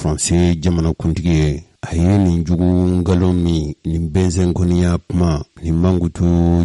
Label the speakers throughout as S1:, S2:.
S1: France jamana kuntigi aye nin jugu ngalomi nin benzen koniya kuma nin mangutu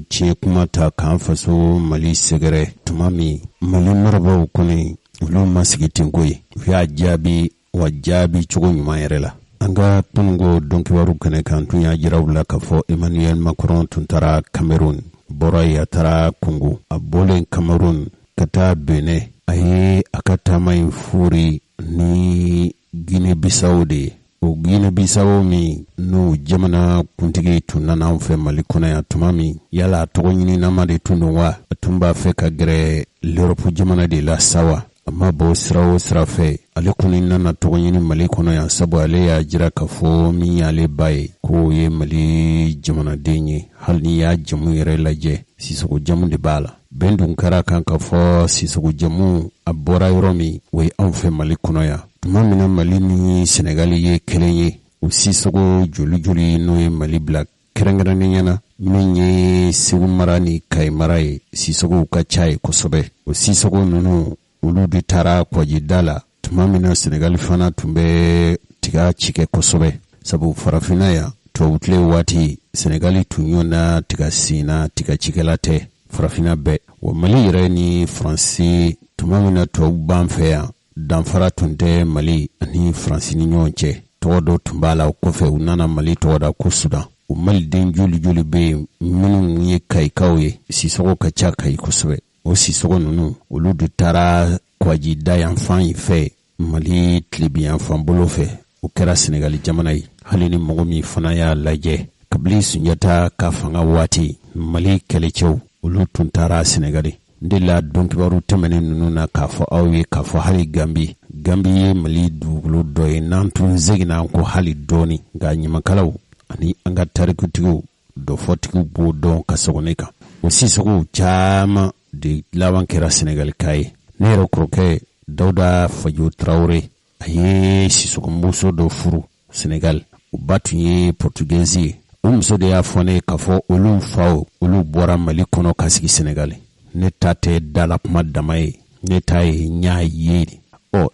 S1: tiɲɛ kuma ta k'an faso Mali sɛgɛrɛ tuma min Mali marabaw kɔni olu ma sigi ten ko ye u y'a jaabi wa jaabi cogo ɲuman yɛrɛ la. An ka tununko dɔnkibaru kɛnɛ kan tun y'a jira u la k'a fɔ Emmanuel Macron tun taara Cameroun bɔra yen a taara Congo a bɔlen Cameroun ka taa Benin a ye a ka taama in furi ni Guinée-Bissau de ye. O Guinée-Bissau min n'o jamana kuntigi tun nana an fɛ Mali kɔnɔ yan tuma min yala a tɔgɔ ɲininama de tun don wa a tun b'a fɛ ka gɛrɛ l'Europe jamana de la sawa a ma bɔ sira o sira fɛ ale kɔni nana tɔgɔ ɲini Mali kɔnɔ yan sabu ale y'a jira k'a fɔ min y'ale ba ye k'o ye Mali jamanaden ye hali n'i y'a jamu yɛrɛ lajɛ Sisoko jamu de b'a la. Bɛn dun kɛra kan k'a fɔ Sisoko jamu a bɔra yɔrɔ min o ye anw fɛ Mali kɔnɔ yan. Tuma min na Mali ni Senegal ye kelen ye o Sisoko joli n'o ye Mali bila kɛrɛnkɛrɛnnenya na min ye Segu mara ni Kayi mara ye Sisoko ka ca ye kosɛbɛ. O Sisoko ninnu olu de taara Kɔgida la tuma min na Senegal fana tun bɛ tiga ci kɛ kosɛbɛ sabu farafinna yan tubabutile waati Senegal tun ɲɔna tiga sina tiga cikɛla tɛ farafinna bɛɛ. Wa Mali yɛrɛ ni Faransi tuma min na tubabu b'an fɛ yan danfara tun tɛ Mali ani Faransi ni ɲɔgɔn cɛ. Tɔgɔ dɔ tun b'a la o kɔfɛ u nana Mali tɔgɔ da ko Sudan. O Maliden joli bɛ yen minnu ye Kayikaw ye Sisoko ka ca Kayi kosɛbɛ. O Sisoko ninnu olu de taara Kɔgida yan fan in fɛ Mali tilebi yan fan bolo fɛ o kɛra Senegal jamana ye. Hali ni mɔgɔ min fana y'a lajɛ kabini Sunjata ka fanga waati Mali kɛlɛcɛw olu tun taara Senegal. N de la dɔnkibaru tɛmɛnen ninnu na k'a fɔ aw ye k'a fɔ hali Gambi ye Mali dugukolo dɔ ye n'an tun seginna ko hali dɔɔni nka ɲamakalaw ani an ka tarikutigiw dɔfɔtigiw b'o dɔn ka sɔgɔne kan. O Sisoko caman de laban kɛra Senegal ka ye. Ne yɛrɛ kɔrɔkɛ Dawuda Fajo Traoré a ye Sisoko muso dɔ furu Senegal. O ba tun ye Portugais ye. O muso de y'a fɔ ne k'a fɔ olu faw olu bɔra Mali kɔnɔ ka sigi Senegal. Ne ta tɛ dala kuma dama ye ne ta ye ɲa ye de.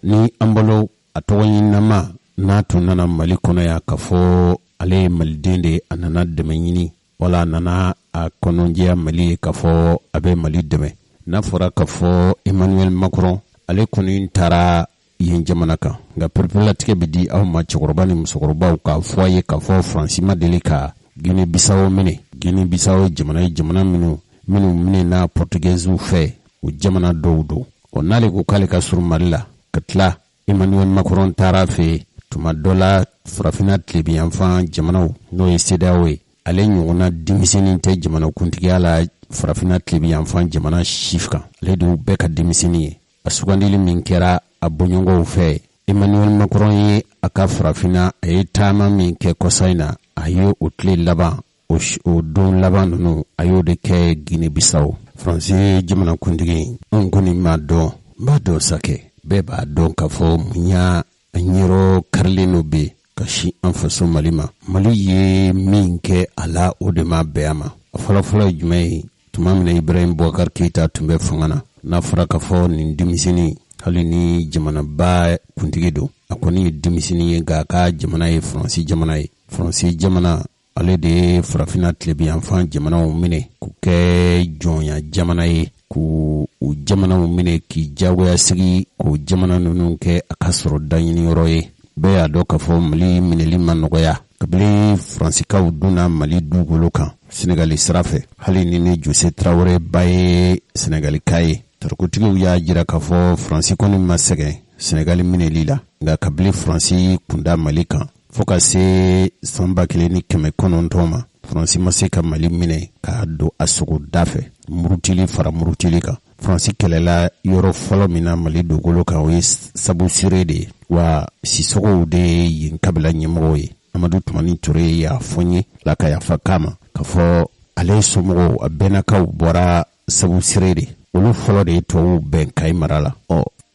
S1: Ni an bolo a tɔgɔ ɲinama n'a tun nana Mali kɔnɔ yan k'a fɔ ale ye Maliden de a nana dɛmɛ ɲini wala a nana a kɔnɔjɛya Mali ye k'a fɔ a bɛ Mali dɛmɛ. N'a fɔra k'a fɔ Emmanuel Macron ale kɔni taara yen jamana kan nka perepelatigɛ bɛ di aw ma cɛkɔrɔba ni musokɔrɔbaw k'a fɔ a ye k'a fɔ Faransi ma deli ka Guinée-Bissau minɛ. Guinée-Bissau ye jamana minnu minɛ na Portugaisew fɛ o jamana dɔw don. N'ale ko k'ale ka surun Mali la ka tila Emmanuel Macron taara fɛ tuma dɔ la farafinna tilebiyanfan jamanaw n'o ye CEDEAO ye ale ɲɔgɔnna denmisɛnnin tɛ jamana kuntigiya la farafinna tilebiyanfan jamana sif kan ale de bɛɛ ka denmisɛnnin ye. A sugandili min kɛra a bɔɲɔgɔnw fɛ Emmanuel Macron ye a ka farafinna a ye taama min kɛ kɔsa in na a ye o tile laban o don laban ninnu a y'o de kɛ Guinée-Bissau. Faransi jamana kuntigi an kɔni b'a dɔn sakɛ bɛɛ b'a dɔn k'a fɔ mun y'a ɲɛrɔ karilen dɔ bɛ ka si an faso Mali ma. Mali ye min kɛ a la o de ma bɛɛ a ma. A fɔlɔfɔlɔ ye jumɛn ye tuma min na Ibrahim Boubacar Keïta tun bɛ fanga na n'a fɔra k'a fɔ nin denmisɛnnin hali ni jamanaba kuntigi don a kɔni ye denmisɛnnin ye nka a ka jamana ye Faransi jamana ye. Faransi jamana ale de ye farafinna tilebiyanfan jamanaw minɛ k'u kɛ jɔnya jamana ye k'u jamanaw minɛ k'i jagoya sigi k'o jamana ninnu kɛ a ka sɔrɔ daɲiniyɔrɔ ye. Bɛɛ y'a dɔn k'a fɔ Mali minɛli ma nɔgɔya kabini Faransikaw donna Mali dugukolo kan Senegal sira fɛ. Hali ni Jose Traoré ba ye Senegalika ye tarikutigiw y'a jira k'a fɔ Faransi kɔni ma sɛgɛn Senegal minɛli la nka kabini Faransi kunda Mali kan fo ka se san 1900 ma Faransi ma se ka Mali minɛ k'a don a sogoda fɛ murutili fara murutili kan. Faransi kɛlɛla yɔrɔ fɔlɔ min na Mali dugukolo kan o ye Sabu Sire de ye wa Sisoko de ye yen kabila ɲɛmɔgɔ ye. Amadu Tumani Ture y'a fɔ n ye la ka yafa k'a ma k'a fɔ ale somɔgɔw a bɛnnakaw bɔra Sabu Sire de olu fɔlɔ de ye tubabuw bɛn Kayi mara la.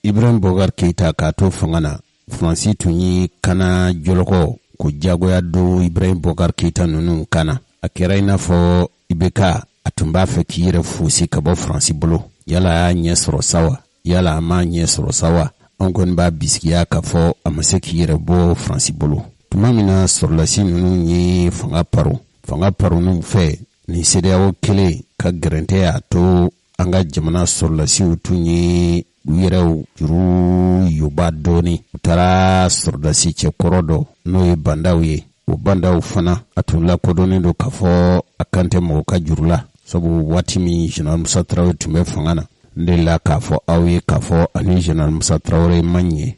S1: Ibrahim Boubacar Keïta k'a to fanga na Faransi tun ye kana jɔlɔkɔ ko jagoya don Ibrahim Boubacar Keïta ninnu kana. A kɛra i n'a fɔ IBK a tun b'a fɛ k'i yɛrɛ fosi ka bɔ Faransi bolo. Yala a y'a ɲɛ sɔrɔ sawa yala a m'a ɲɛ sɔrɔ sawa an kɔni b'a bisikiya k'a fɔ a ma se k'i yɛrɛ bɔ Faransi bolo. Tuma min na sɔrɔlasi ninnu ye fanga paro n'u fɛ ni CEDEAO kelen ka gɛrɛntɛ y'a to an ka jamana sɔrɔlasiw tun ye u yɛrɛw juru yoba dɔɔni. U taara sɔrɔlasi cɛkɔrɔ dɔ n'o ye bandaw ye. O bandaw fana a tun lakodɔnnen don k'a fɔ a kan tɛ mɔgɔ ka juru la, sabu waati min Général Musa Traoré tun bɛ fanga na. N delila k'a fɔ aw ye k'a fɔ ani Général Musa Traoré man ɲɛ.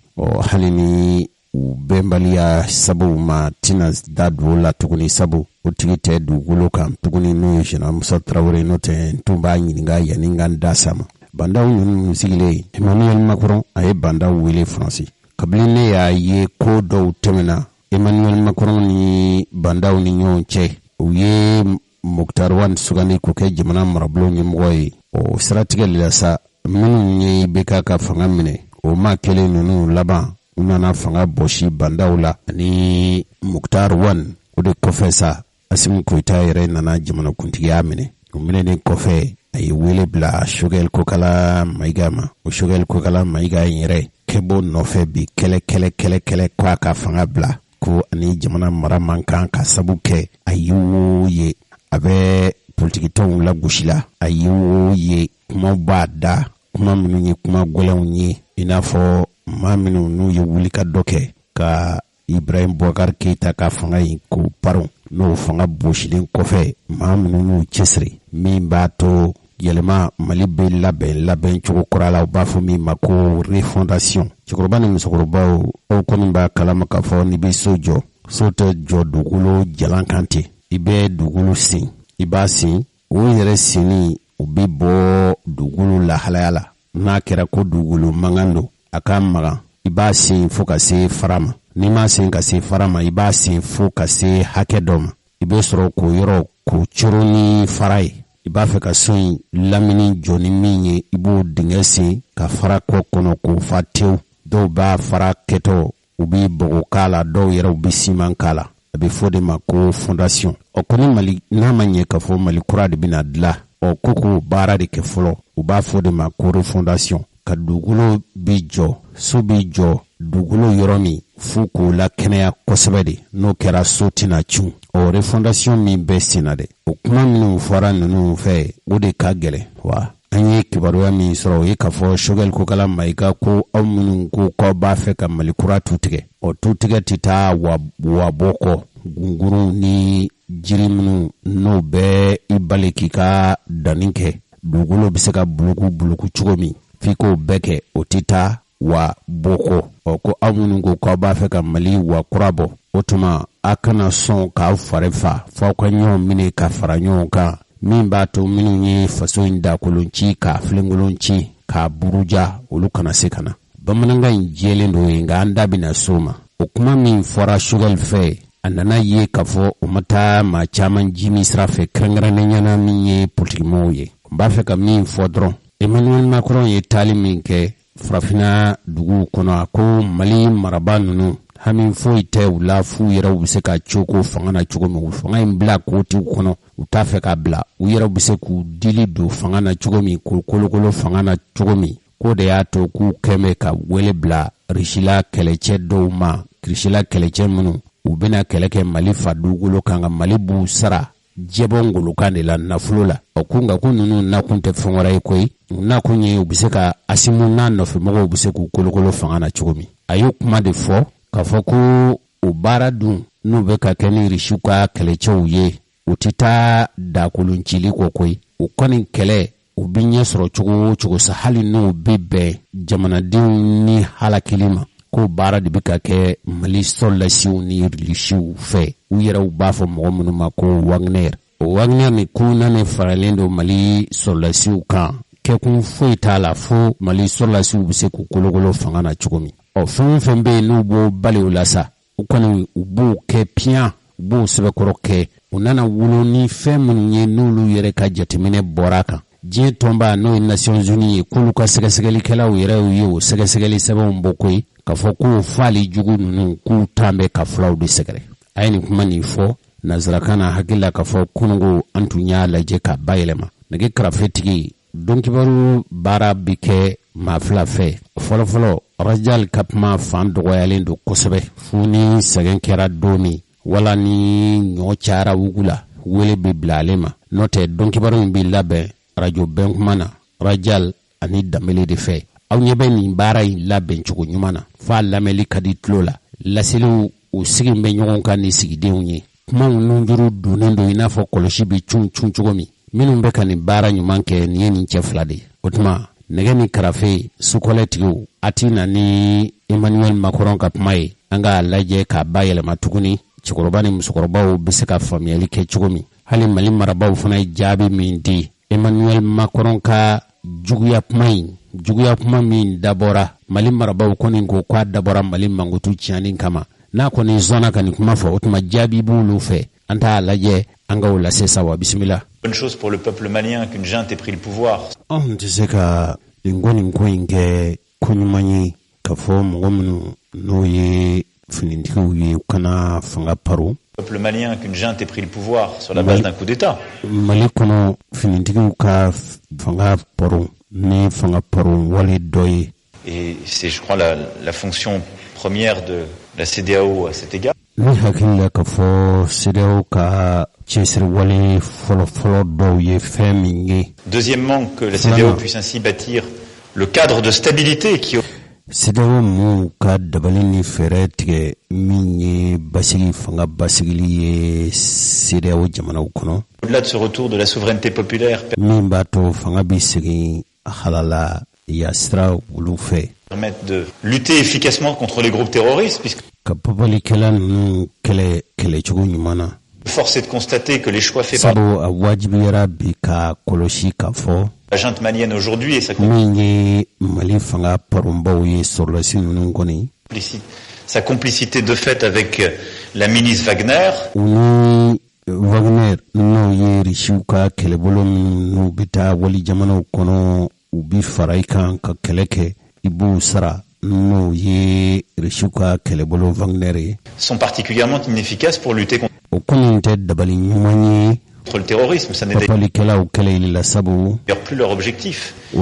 S1: Hali ni u bɛnbaliya sabu ma tina da don la tuguni, sabu o tigi tɛ dugukolo kan tuguni n'o ye Général Musa Traoré, n'o tɛ n tun b'a ɲininka yanni n ka n da sama. Bandaw ninnu sigilen Emmanuel Macron a ye bandaw wele Faransi. Kabini ne y'a ye ko dɔw tɛmɛna Emmanuel Macron ni bandaw ni ɲɔgɔn cɛ, u ye Mokhtar Wane sugandi k'o kɛ jamana marabolo ɲɛmɔgɔ ye. O siratigɛ la sa minnu ye IBK ka fanga minɛ, o maa kelen ninnu laban u nana fanga bɔsi bandaw la ani Mokhtar Wane. O de kɔfɛ sa Assimi Goïta yɛrɛ nana jamanakuntigiya minɛ. O minɛnen kɔfɛ a ye wele bila Choguel Kokala Maïga ma. O Choguel Kokala Maïga yɛrɛ kɛbɔ nɔfɛ bi kɛlɛ ko a ka fanga bila, ko ani jamana mara man kan ka sabu kɛ a y'o ye a bɛ politiki tɔnw lagosi la, a y'o ye kuma b'a da, kuma minnu ye kuma gɛlɛnw ye, i n'a fɔ maa minnu n'u ye wuli ka dɔ kɛ ka Ibrahim Boubacar Keïta ka fanga in k'o paron. N'o fanga bosilen kɔfɛ maa minnu y'u cɛsiri min b'a to yɛlɛma Mali bɛ labɛn cogo kura la. U b'a fɔ min ma ko refondation. Cɛkɔrɔba ni musokɔrɔbaw, aw kɔni b'a kalama k'a fɔ n'i bɛ so jɔ, so tɛ jɔ dugukolo jalan kan ten. I bɛ dugukolo sen, i b'a sen, o yɛrɛ senni o bɛ bɔ dugukolo lahalaya la. N'a kɛra ko dugukolo mankan don, a ka magan, i b'a sen fo ka se fara ma. N'i ma sen ka se fara ma, i b'a sen fo ka se hakɛ dɔ ma. I bɛ sɔrɔ k'o yɔrɔ k'o coro ni fara ye. I b'a fɛ ka so in lamini jɔ ni min ye, i b'o dingɛ sen ka fara kɔ kɔnɔ k'o fa tewu. Dɔw b'a fara kɛtɔ u bɛ bɔgɔ k'a la, dɔw yɛrɛ u bɛ siman k'a la. A bɛ fɔ de ma ko fondation. O kɔni Mali n'a ma ɲɛ ka fɔ Mali kura de bɛna dilan, ko k'o baara de kɛ fɔlɔ, u b'a fɔ de ma ko refondation. Ka dugukolo bi jɔ, so bi jɔ dugukolo yɔrɔ min fo k'o la kɛnɛya kosɛbɛ de, n'o kɛra so tɛna cun. O refondation min bɛ sen na dɛ, o kuma minnu fɔra ninnu fɛ o de ka gɛlɛn. Wa an ye kibaruya min sɔrɔ o ye k'a fɔ Choguel Kokala Maïga ko aw minnu ko k'aw b'a fɛ ka Mali kura tu tigɛ, o tu tigɛ tɛ taa wabɔ kɔ. Gunguru ni jiri minnu n'o bɛ i bali k'i ka danni kɛ, dugukolo bɛ se ka buluku cogo min, f'i k'o bɛɛ kɛ, o tɛ taa wa bɔ kɔ. Ko aw minnu ko k'aw b'a fɛ ka Mali wa kura bɔ, o tuma a kana sɔn k'aw fari fa f'aw ka ɲɔgɔn minɛ ka fara ɲɔgɔn kan, min b'a to minnu ye faso in dakolon ci k'a filenkolon ci k'a buruja, olu kana se ka na. Bamanankan in jɛlen don ye, nka an da bɛna so ma. O kuma min fɔra Choguel fɛ, a nana ye k'a fɔ o ma taa maa caman jimi sira fɛ, kɛrɛnkɛrɛnnenya min ye politikimɔgɔw ye. N b'a fɛ ka min fɔ dɔrɔn, Emmanuel Macron ye taali min kɛ farafinna dugu kɔnɔ, a ko Mali maraba ninnu hami foyi tɛ u la, f'u yɛrɛw bɛ se ka cogo fanga na cogo min, fanga in bila k'o kɔnɔ, u t'a fɛ k'a bila, u yɛrɛw bɛ se k'u dili don fanga na cogo min, k'u kolokolo fanga na cogo min, k'o de y'a to k'u kɛmɛ ka wele bila Risila kɛlɛcɛ dɔw ma, Risila kɛlɛcɛ minnu u bɛna kɛlɛ kɛ Mali fa dugukolo kan, ka Mali b'u sara jɛbɔ ngolokan de la, nafolo la. O ko nka ko ninnu nakun tɛ fɛn wɛrɛ ye koyi, nakun ye u bɛ se ka Asimu n'a nɔfɛmɔgɔw bɛ se k'u kolokolo fanga na cogo min. A y'o kuma de fɔ k'a fɔ ko o baara dun n'u bɛ ka kɛ ni Risiw ka kɛlɛcɛw ye, u tɛ taa dakolon cili kɔ koyi. O kɔni kɛlɛ u bɛ ɲɛ sɔrɔ cogo o cogo sa, hali n'u bɛ bɛn jamanadenw ni halakili ma, ko baara de bɛ ka kɛ Mali sɔrɔlasiw ni Risiw fɛ. U yɛrɛw b'a fɔ mɔgɔ minnu ma ko Wagner. O Wagner ni kuna ne faralen don Mali sɔrɔlasiw kan, kɛkun foyi t'a la fo Mali sɔrɔlasiw bɛ se k'u kolokolo fanga na cogo min. Fɛn o fɛn bɛ yen n'u b'o bali o la sa, u kɔni u b'o kɛ piyan, u b'o sɛbɛkɔrɔ kɛ, u nana wolo ni fɛn minnu ye n'olu yɛrɛ ka jateminɛ bɔra kan. Diɲɛ tɔnba n'o ye Nations Unies ye, k'olu ka sɛgɛsɛgɛlikɛlaw yɛrɛ ye o sɛgɛsɛgɛli sɛbɛnw bɔ koyi, k'a fɔ k'o fali jugu ninnu k'u tan bɛ ka fulaw de sɛgɛrɛ. A ye nin kuma nin fɔ nanzarakan na, hakili la k'a fɔ kunungo an tun y'a lajɛ k'a bayɛlɛma. Nɛgɛ karafetigi don kibaru baara bi kɛ maa fila fɛ fɔlɔfɔlɔ Rajal ka kuma fan dɔgɔyalen don kosɛbɛ fo ni sɛgɛn kɛra don min wala ni ɲɔ cayara wugu la wele bɛ bila ale ma n'o tɛ dɔnkibaru in bɛ labɛn radio bɛn kuma na Rajal ani Danbele de fɛ aw ɲɛ bɛ nin baara in labɛn cogo ɲuman na f'a lamɛnli ka di tulo la laseliw u sigi bɛ ɲɔgɔn kan ni sigidenw ye kumaw nunjuru donnen don i n'a fɔ kɔlɔsi bɛ cun cogo min minnu bɛ ka nin baara ɲuman kɛ nin ye nin cɛ fila de o tuma nɛgɛ ni karafe sukɔlɛtigiw a ti na ni Emmanuel Macron ka kuma ye an ka lajɛ k'a ba yɛlɛma tuguni cɛkɔrɔba ni musokɔrɔbaw bɛ se ka faamuyali kɛ cogo min hali Mali marabaw fana ye jaabi min di Emmanuel Macron ka juguya kuma min dabɔra Mali marabaw kɔni ko k'a dabɔra Mali mankutu tiɲɛni kama n'a kɔni sɔnna ka nin kuma fɔ o tuma jaabi b'olu fɛ an t'a lajɛ an ka o lase sa wa bisimila.
S2: Bonne chose pour le peuple malien qu'une junte ait pris le pouvoir.
S1: On tɛ se ka nin ko in kɛ ko ɲuman ye ka fɔ mɔgɔ minnu n'o ye finitigiw ye kana fanga paro.
S2: Peuple malien qu'une junte ait pris le pouvoir sur la base d'un coup d'État.
S1: Mali kɔnɔ finitigiw ka fanga paro ni fanga paro wale dɔ ye.
S2: Et c'est, je crois, la fonction première de la CEDEAO à cet égard.
S1: Ni hakili la ka fɔ CEDEAO ka cɛsiri wale fɔlɔfɔlɔ dɔw ye fɛn min ye.
S2: Deuxièmement, que la CEDEAO puisse ainsi bâtir le cadre de stabilité qui...
S1: CEDEAO mu ka dabali ni fɛɛrɛ tigɛ min ye basigi fanga basigili ye CEDEAO jamanaw kɔnɔ.
S2: Au-delà de ce retour de la souveraineté populaire...
S1: min b'a to fanga bi segin halala yasira olu fɛ.
S2: Permettre de lutter efficacement contre les groupes terroristes puisque...
S1: ka papalikɛla ninnu kɛlɛcogo ɲuman na.
S2: Force est de constater que les choix faits par
S1: a wajibiyara bi ka kɔlɔsi ka fɔ
S2: la junte malienne aujourd'hui et
S1: min ye Mali fanga paronbaw ye sɔrɔlasi ninnu kɔni
S2: sa complicité de fait avec la milice Wagner.
S1: U ni Wagner n'o ye Risiw ka kɛlɛbolo minnu bɛ taa wali jamanaw kɔnɔ u bi fara i kan ka kɛlɛ kɛ i b'u sara n'o ye Risiw ka kɛlɛbolo Wagner ye.
S2: Sont particulièrement inefficaces pour lutter contre
S1: le
S2: terrorisme. Ça n'est
S1: d'ailleurs
S2: plus leur objectif.
S1: Et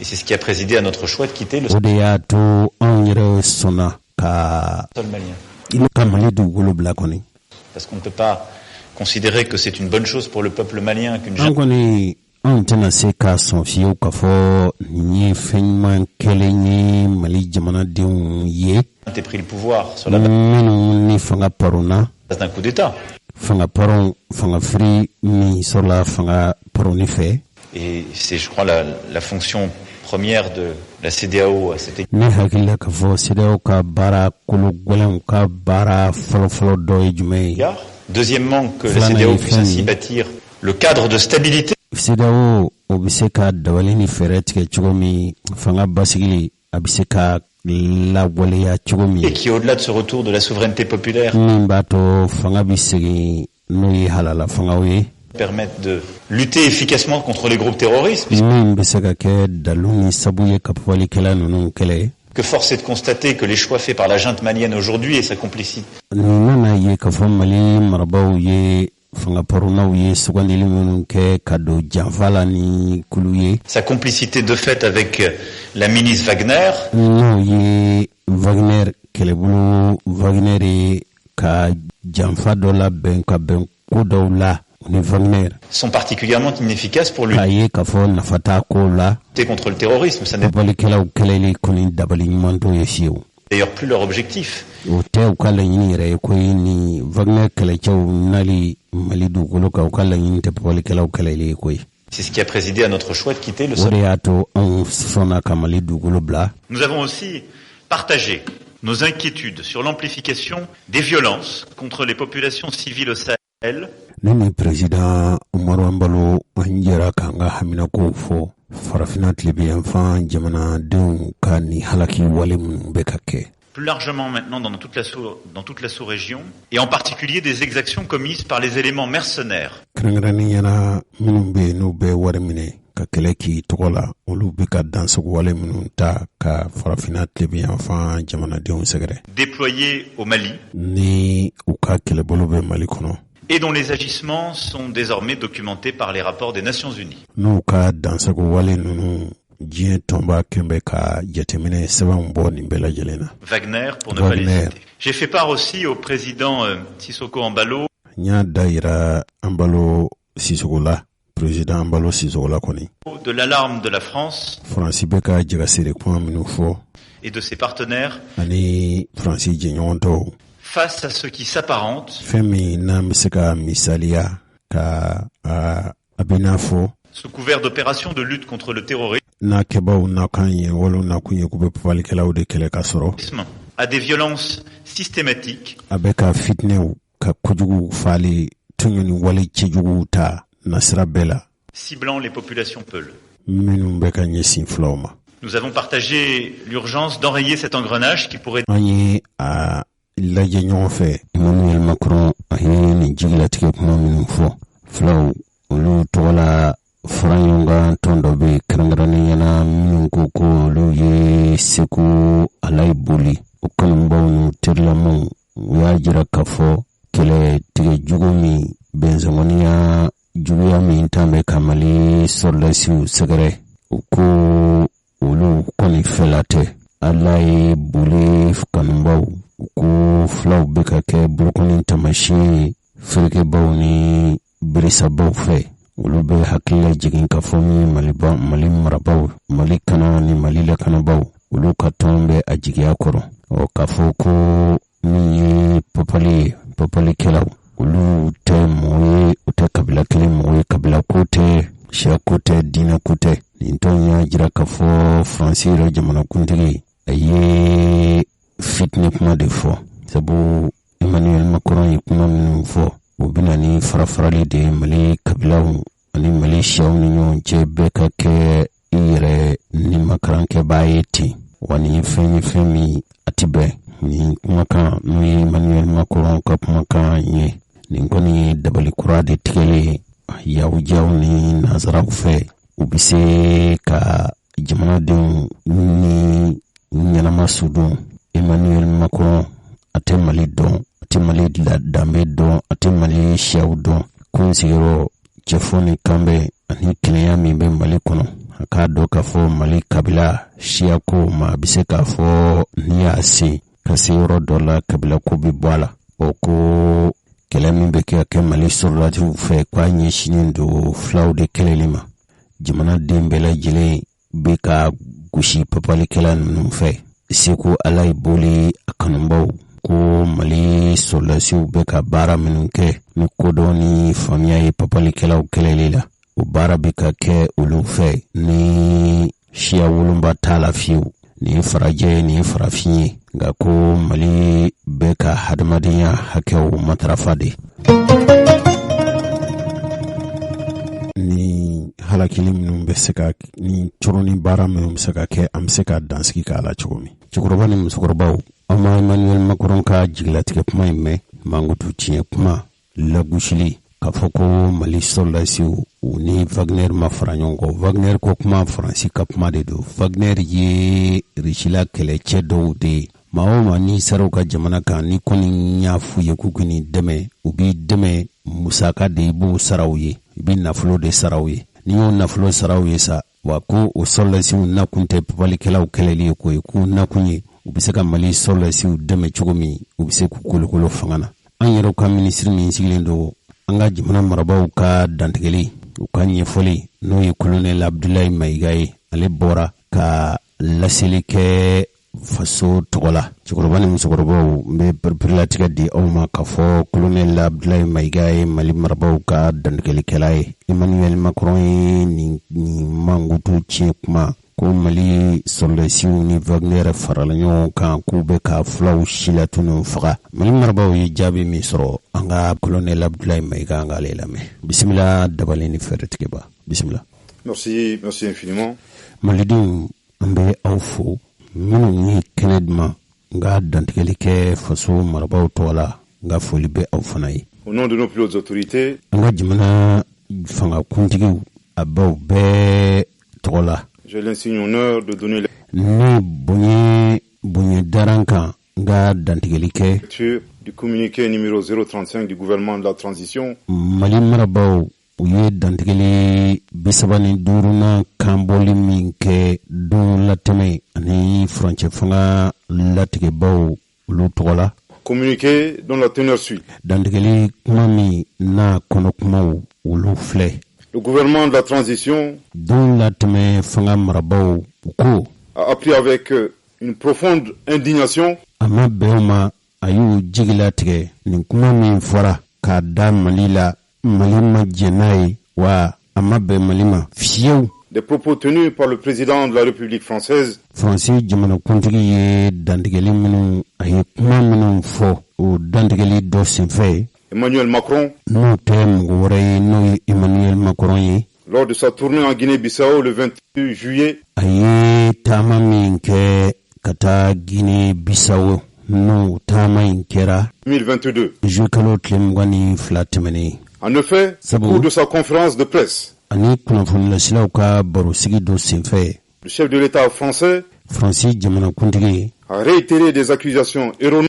S2: c'est ce qui a présidé à notre choix de quitter le sol malien. Parce qu'on ne peut pas considérer que c'est une bonne chose pour le peuple malien qu'une junte...
S1: An tɛna se ka sɔn fiyewu k'a fɔ nin ye fɛn ɲuman kɛlen ye Mali jamanadenw ye minnu ni fanga paronna
S2: d'un coup d'État.
S1: Fanga firi min sɔrɔla fanga paroni fɛ.
S2: Et c'est, je crois, la fonction première de la CEDEAO à cet égard.
S1: Ne hakili la k'a fɔ CEDEAO ka baara kolo gɛlɛnw ka baara fɔlɔfɔlɔ dɔ ye jumɛn ye.
S2: Deuxièmement, que la CEDEAO puisse ainsi bâtir le cadre de stabilité.
S1: CEDEAO o bɛ se ka dabali ni fɛɛrɛ tigɛ cogo min fanga basigili a bɛ se ka lawaleya cogo min.
S2: Et qui, au-delà de ce retour de la souveraineté populaire,
S1: min b'a to fanga bi segin n'o ye halala fangaw ye.
S2: Permettre de lutter efficacement contre les groupes terroristes.
S1: Min bɛ se ka kɛ dalu ni sabu ye ka fɔlikɛla ninnu kɛlɛ.
S2: Que force est de constater que les choix faits par la junte malienne aujourd'hui et sa complicité.
S1: Nin nana ye ka fɔ Mali marabaw ye fanga paronnaw ye sugandili minnu kɛ ka don janfa la ni kulu ye.
S2: Sa complicité de fait avec la milice Wagner.
S1: N'o ye Wagner kɛlɛbolo Wagner ye ka janfa dɔ labɛn ka bɛn ko dɔw la ni Wagner.
S2: Sont particulièrement inefficaces pour lutter.
S1: A ye ka fɔ nafa t'a ko la.
S2: Contre le terrorisme, ça n'est
S1: babalikɛlaw kɛlɛli kɔni dabali ɲuman t'o ye fiyewu.
S2: D'ailleurs plus leur objectif.
S1: O tɛ u ka laɲini yɛrɛ ye ko ye ni Wagner kɛlɛcɛw nali Mali dugukolo kan u ka laɲini tɛ babalikɛlaw kɛlɛli ye ko ye.
S2: C'est ce qui a présidé à notre choix de quitter le sol.
S1: O de y'a to anw sɔnna ka Mali dugukolo bila.
S2: Nous avons aussi partagé nos inquiétudes sur l'amplification des violences contre les populations civiles au Sahel.
S1: Ne ni président Umaru Ambalo an jɛra k'an ka haminakow fɔ farafina tilebiyanfan jamanadenw ka ni halaki wale minnu bɛ ka kɛ.
S2: Plus largement maintenant dans toute la sous-région, et en particulier des exactions commises par les éléments mercenaires.
S1: Kɛrɛnkɛrɛnniyala minnu bɛ yen n'u bɛ wari minɛ ka kɛlɛ k'i tɔgɔ la olu bɛ ka dansogo wale minnu ta ka farafina tilebiyanfan jamanadenw sɛgɛrɛ.
S2: Déployés au Mali.
S1: Ni u ka kɛlɛbolo bɛ Mali kɔnɔ.
S2: et dont les agissements sont désormais documentés par les rapports des Nations Unies. Wagner, pour ne pas les citer. J'ai fait part aussi au président Sissoko Embalo de l'alarme de la France et de ses partenaires face à ce qui s'apparente sous couvert d'opérations de lutte contre le terrorisme à des violences systématiques ciblant les populations peules. Nous avons partagé l'urgence d'enrayer cet engrenage qui pourrait
S1: Emmanuel Macron a ni jiglatige kuma min fo flaw olu tola franyonga tondo be krangrani yana min ko lu ye seku alay buli o kanumbaw tirlamu ya jira kafo kele tige jugumi benzangoniya juguya min tambe kamali sollasiu segere ko olu koni felate alay buli kanumbaw ko flaw beka ke burkoni tamashi firke bawni brisa bawfe ulu be hakile jigin ka fomi mali marabaw mali kana ni mali la kana baw ulu ka tombe ajigiya koro o ka foko ni popali kelaw ulu te moye ute kabila kele moye kabila kote sha kote dina kote nintonya jira ka fo franciro jamana kuntigi aye fitne kuma de fo sabu Emmanuel Macron kuma min fo ubina ni farafrali de mali kabilaw ani Malaysia ni nyonje beka ke ire ni makaranke bayeti wani femi atibe ni kumaka ni Emmanuel Macron ka kumaka ye ni ngoni dabali kurade tikele ya ujaw ni nazara fe ubise ka jamana de ni nyana sudu Emmanuel Macron ate mali la dambe don ate mali shaw don konsiro chefoni kambe ani kineya mimbe mali kono akado ka fo mali kabila shia ko ma bise ka fo niasi kasiro dola kabila ko bi bwala oko kelemi beke ke mali surratu fe kwa nyishinin do flaude kelelima jimana dembela jile beka gushi papali kelan numfe siku alay boli akanumbaw ko mali solasiu beka bara minunke ni kodoni famia ye papali kelaw kelelila o bara beka ke ulufe ni shia wulumba tala fiu ni faraje ni farafinye ga ko mali beka hadmadiya hakew matrafade ni halakili minnu bɛ se ka ni coroni baara minnu bɛ se ka kɛ an bɛ se ka dansigi k'a la cogo min cɛkɔrɔba ni musokɔrɔbaw an ma Emmanuel Macron ka jigilatigɛ kuma in mɛn mankutu tiɲɛ kuma lagosili k'a fɔ ko mali soldasiw u ni Wagner ma fara ɲɔgɔn kɔ Wagner ko kuma faransi ka kuma de don Wagner ye risila kɛlɛcɛ dɔw de ye maa o maa ni saraw ka jamana kan ni kɔni y'a f'u ye k'u k'i dɛmɛ u b'i dɛmɛ musaka de i b'o saraw ye i bɛ nafolo de saraw ye ni y'o nafolo saraw ye sa wa ko o soldasiw nakun tɛ papalikɛlaw kɛlɛli ye ko ye k'u nakun ye u bɛ se ka mali soldasiw dɛmɛ cogo min u bɛ se k'u kolokolo fanga na an yɛrɛw ka minisiri min sigilen don an ka jamana marabaw ka dantigɛli u ka ɲɛfɔli n'o ye colonel Abdoulaye Mayiga ye ale bɔra ka laseli kɛ faso tɔgɔ la cɛkɔrɔba ni musokɔrɔbaw n bɛ pereperilatigɛ di aw ma k'a fɔ colonel Abdoulaye Mayiga ye mali marabaw ka dantigɛlikɛla ye Emmanuel Macron ye nin mankutu tiɲɛ kuma ko mali soldasiw ni Wagner farala ɲɔgɔn kan k'u bɛ ka fulaw silatunu faga mali marabaw ye jaabi min sɔrɔ an ka colonel Abdoulaye Mayiga an k'ale lamɛn bisimila dabali ni fɛrɛtigɛba bisimila.
S3: Merci infiniment.
S1: malidenw an bɛ aw fo minnu ye kɛnɛ duman nga dantigɛli kɛ faso marabaw tɔgɔ la nga foli bɛ aw fana ye.
S3: Au nom de nos plus hautes autorités,
S1: an ka jamana fanga kuntigiw a baw bɛɛ tɔgɔ la
S3: j'ai l'insigne honneur de donner
S1: ne bonye daran kan nga dantigeli kɛ
S3: du communiqué numéro 035 du gouvernement de la transition.
S1: Mali marabaw u ye dantigeli 35 kan bɔli min kɛ don latɛmɛ ani furancɛ fanga latigɛbaw olu tɔgɔ la.
S3: Communiqué dont la teneur suit.
S1: Dantigeli kuma min n'a kɔnɔ kumaw olu filɛ.
S3: Le gouvernement de la transition
S1: don latɛmɛ fanga marabaw u ko
S3: a appris avec une profonde indignation
S1: a ma bɛn o ma a y'u jigi latigɛ nin kuma min fɔra k'a da Mali la Mali ma jɛn n'a ye wa a ma bɛn Mali ma fiyewu.
S3: Des propos tenus par le président de la République française.
S1: Faransi jamanakuntigi ye dantigɛli minnu a ye kuma minnu fɔ o dantigɛli dɔ senfɛ
S3: Emmanuel Macron
S1: n'o tɛ mɔgɔ wɛrɛ ye n'o ye Emmanuel Macron ye.
S3: Lors de sa tournée en Guinée-Bissau le 28 juillet.
S1: A ye taama min kɛ ka taa Guinée-Bissau n'o taama in kɛra
S3: 2022.
S1: juillet kalo tile 22 tɛmɛnen.
S3: En effet, au cours de sa conférence de presse,
S1: ani kunnafonilasilaw ka barosigi dɔ senfɛ
S3: le chef de l'État français
S1: Faransi jamanakuntigi
S3: a réitéré des accusations erronées.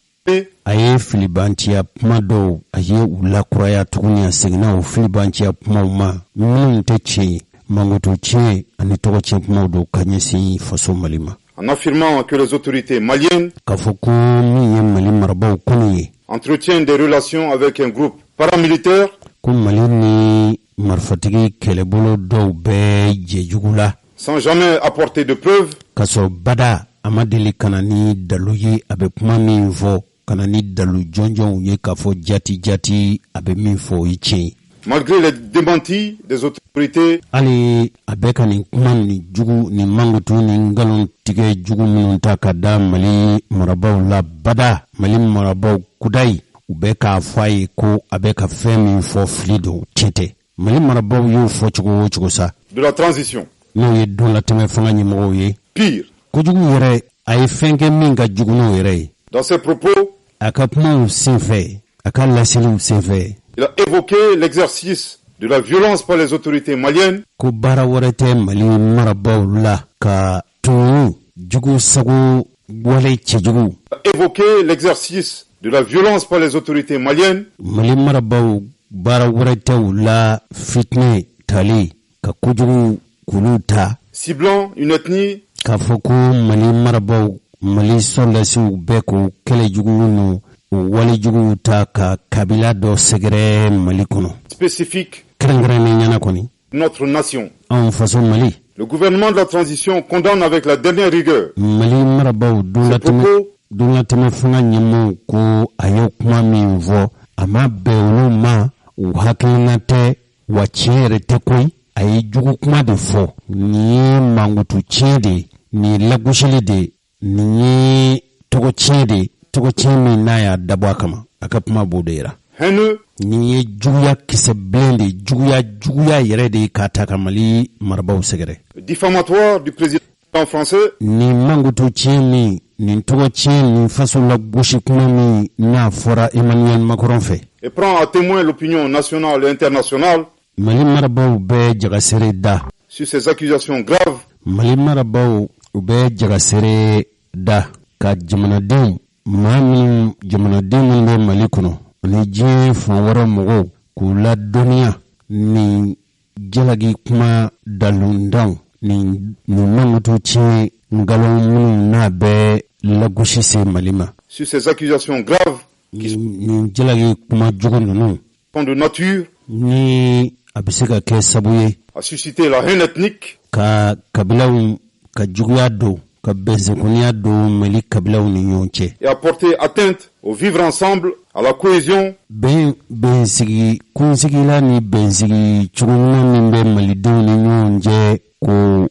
S1: A ye filibanciya kuma dɔw a ye u lakuraya tuguni a seginna o filibanciya kumaw ma minnu tɛ tiɲɛ ye mangoto tiɲɛ ani tɔgɔ tiɲɛ kumaw dɔw ka ɲɛsin faso Mali ma.
S3: En affirmant que les autorités maliennes
S1: k'a fɔ ko min ye Mali marabaw kɔnɔ ye
S3: entretiennent des relations avec un groupe paramilitaire
S1: ko Mali ni marifatigi kɛlɛbolo dɔw bɛɛ jɛ jugu la
S3: sans jamais apporter de preuves.
S1: K'a sɔrɔ bada a ma deli ka na ni dalu ye a bɛ kuma min fɔ ka na ni dalu jɔnjɔnw ye k'a fɔ jati a bɛ min fɔ o ye tiɲɛ.
S3: Malgré les démentis des autorités,
S1: hali a bɛ ka nin kuma ni jugu ni mangutu ni ngalon tigɛ jugu minnu ta ka da Mali marabaw la bada Mali marabaw kudayi u bɛ k'a fɔ a ye ko a bɛ ka fɛn min fɔ fili don tiɲɛ tɛ. Mali marabaw y'o fɔ cogo o cogo sa
S3: de la transition.
S1: n'o ye don latɛmɛ fanga ɲɛmɔgɔw ye.
S3: Pire,
S1: kojugu yɛrɛ a ye fɛn kɛ min ka jugu n'o yɛrɛ ye.
S3: dans ses propos,
S1: a ka kumaw senfɛ a ka laseliw senfɛ
S3: il a évoqué l'exercice de la violence par les autorités maliennes.
S1: Ko baara wɛrɛ tɛ Mali marabaw la ka tunu jugu sago wale cɛjugu.
S3: Il a évoqué l'exercice de la violence par les autorités maliennes.
S1: Mali marabaw baara wɛrɛ tɛ u la fitinɛ tali ka kojugu k'olu ta.
S3: Ciblant une ethnie.
S1: K'a fɔ ko Mali marabaw Mali sɔrɔdasiw bɛɛ ko kɛlɛ jugu n'u wale jugu ta ka kabila dɔ sɛgɛrɛ Mali kɔnɔ.
S3: Spécifique.
S1: Kɛrɛnkɛrɛnnen ɲɛna kɔni.
S3: Notre nation.
S1: Anw faso Mali.
S3: Le gouvernement de la transition condamne avec la dernière rigueur.
S1: Mali marabaw don latɛmɛ fanga ɲɛmɔgɔw ko a ye kuma min fɔ a ma bɛn olu ma u hakilina tɛ wa tiɲɛ yɛrɛ tɛ koyi. A ye jugu kuma de fɔ nin ye mangutu tiɲɛ de nin ye lagosili de nin ye tɔgɔ tiɲɛ de tɔgɔ tiɲɛ min n'a y'a dabɔ a kama a ka kuma b'o de yira.
S3: Haineux.
S1: Nin ye juguya kisɛ bilen de juguya yɛrɛ de k'a ta ka Mali marabaw sɛgɛrɛ.
S3: Diffamatoire du président français.
S1: Nin mangutu tiɲɛ min nin tɔgɔ tiɲɛ nin faso lagosi kuma min n'a fɔra Emmanuel Macron fɛ.
S3: Et prend à témoin l'opinion nationale et internationale.
S1: Mali marabaw bɛɛ jagasere da.
S3: Sur ces accusations graves.
S1: Mali marabaw u bɛɛ jagasere da ka jamanadenw minnu bɛ Mali kɔnɔ ani diɲɛ fan wɛrɛ mɔgɔw k'u ladɔnniya nin jalaki kuma dalundanw nin mangutu tiɲɛ ngalon minnu n'a bɛ lagosi se Mali ma.
S3: Sur ces accusations graves.
S1: Nin jalaki kuma jugu ninnu.
S3: Sont de nature.
S1: Ni a bɛ se ka kɛ sabu ye.
S3: A suscité la haine ethnique.
S1: Ka kabilaw ka juguya don ka bɛnsɛnkɔniya don Mali kabilaw ni ɲɔgɔn cɛ.
S3: Et a porté atteinte au vivre ensemble, à la cohésion.
S1: Bɛnsigi kunsigila ni bɛnsigi cogo ɲuman min bɛ Malidenw ni ɲɔgɔn cɛ ko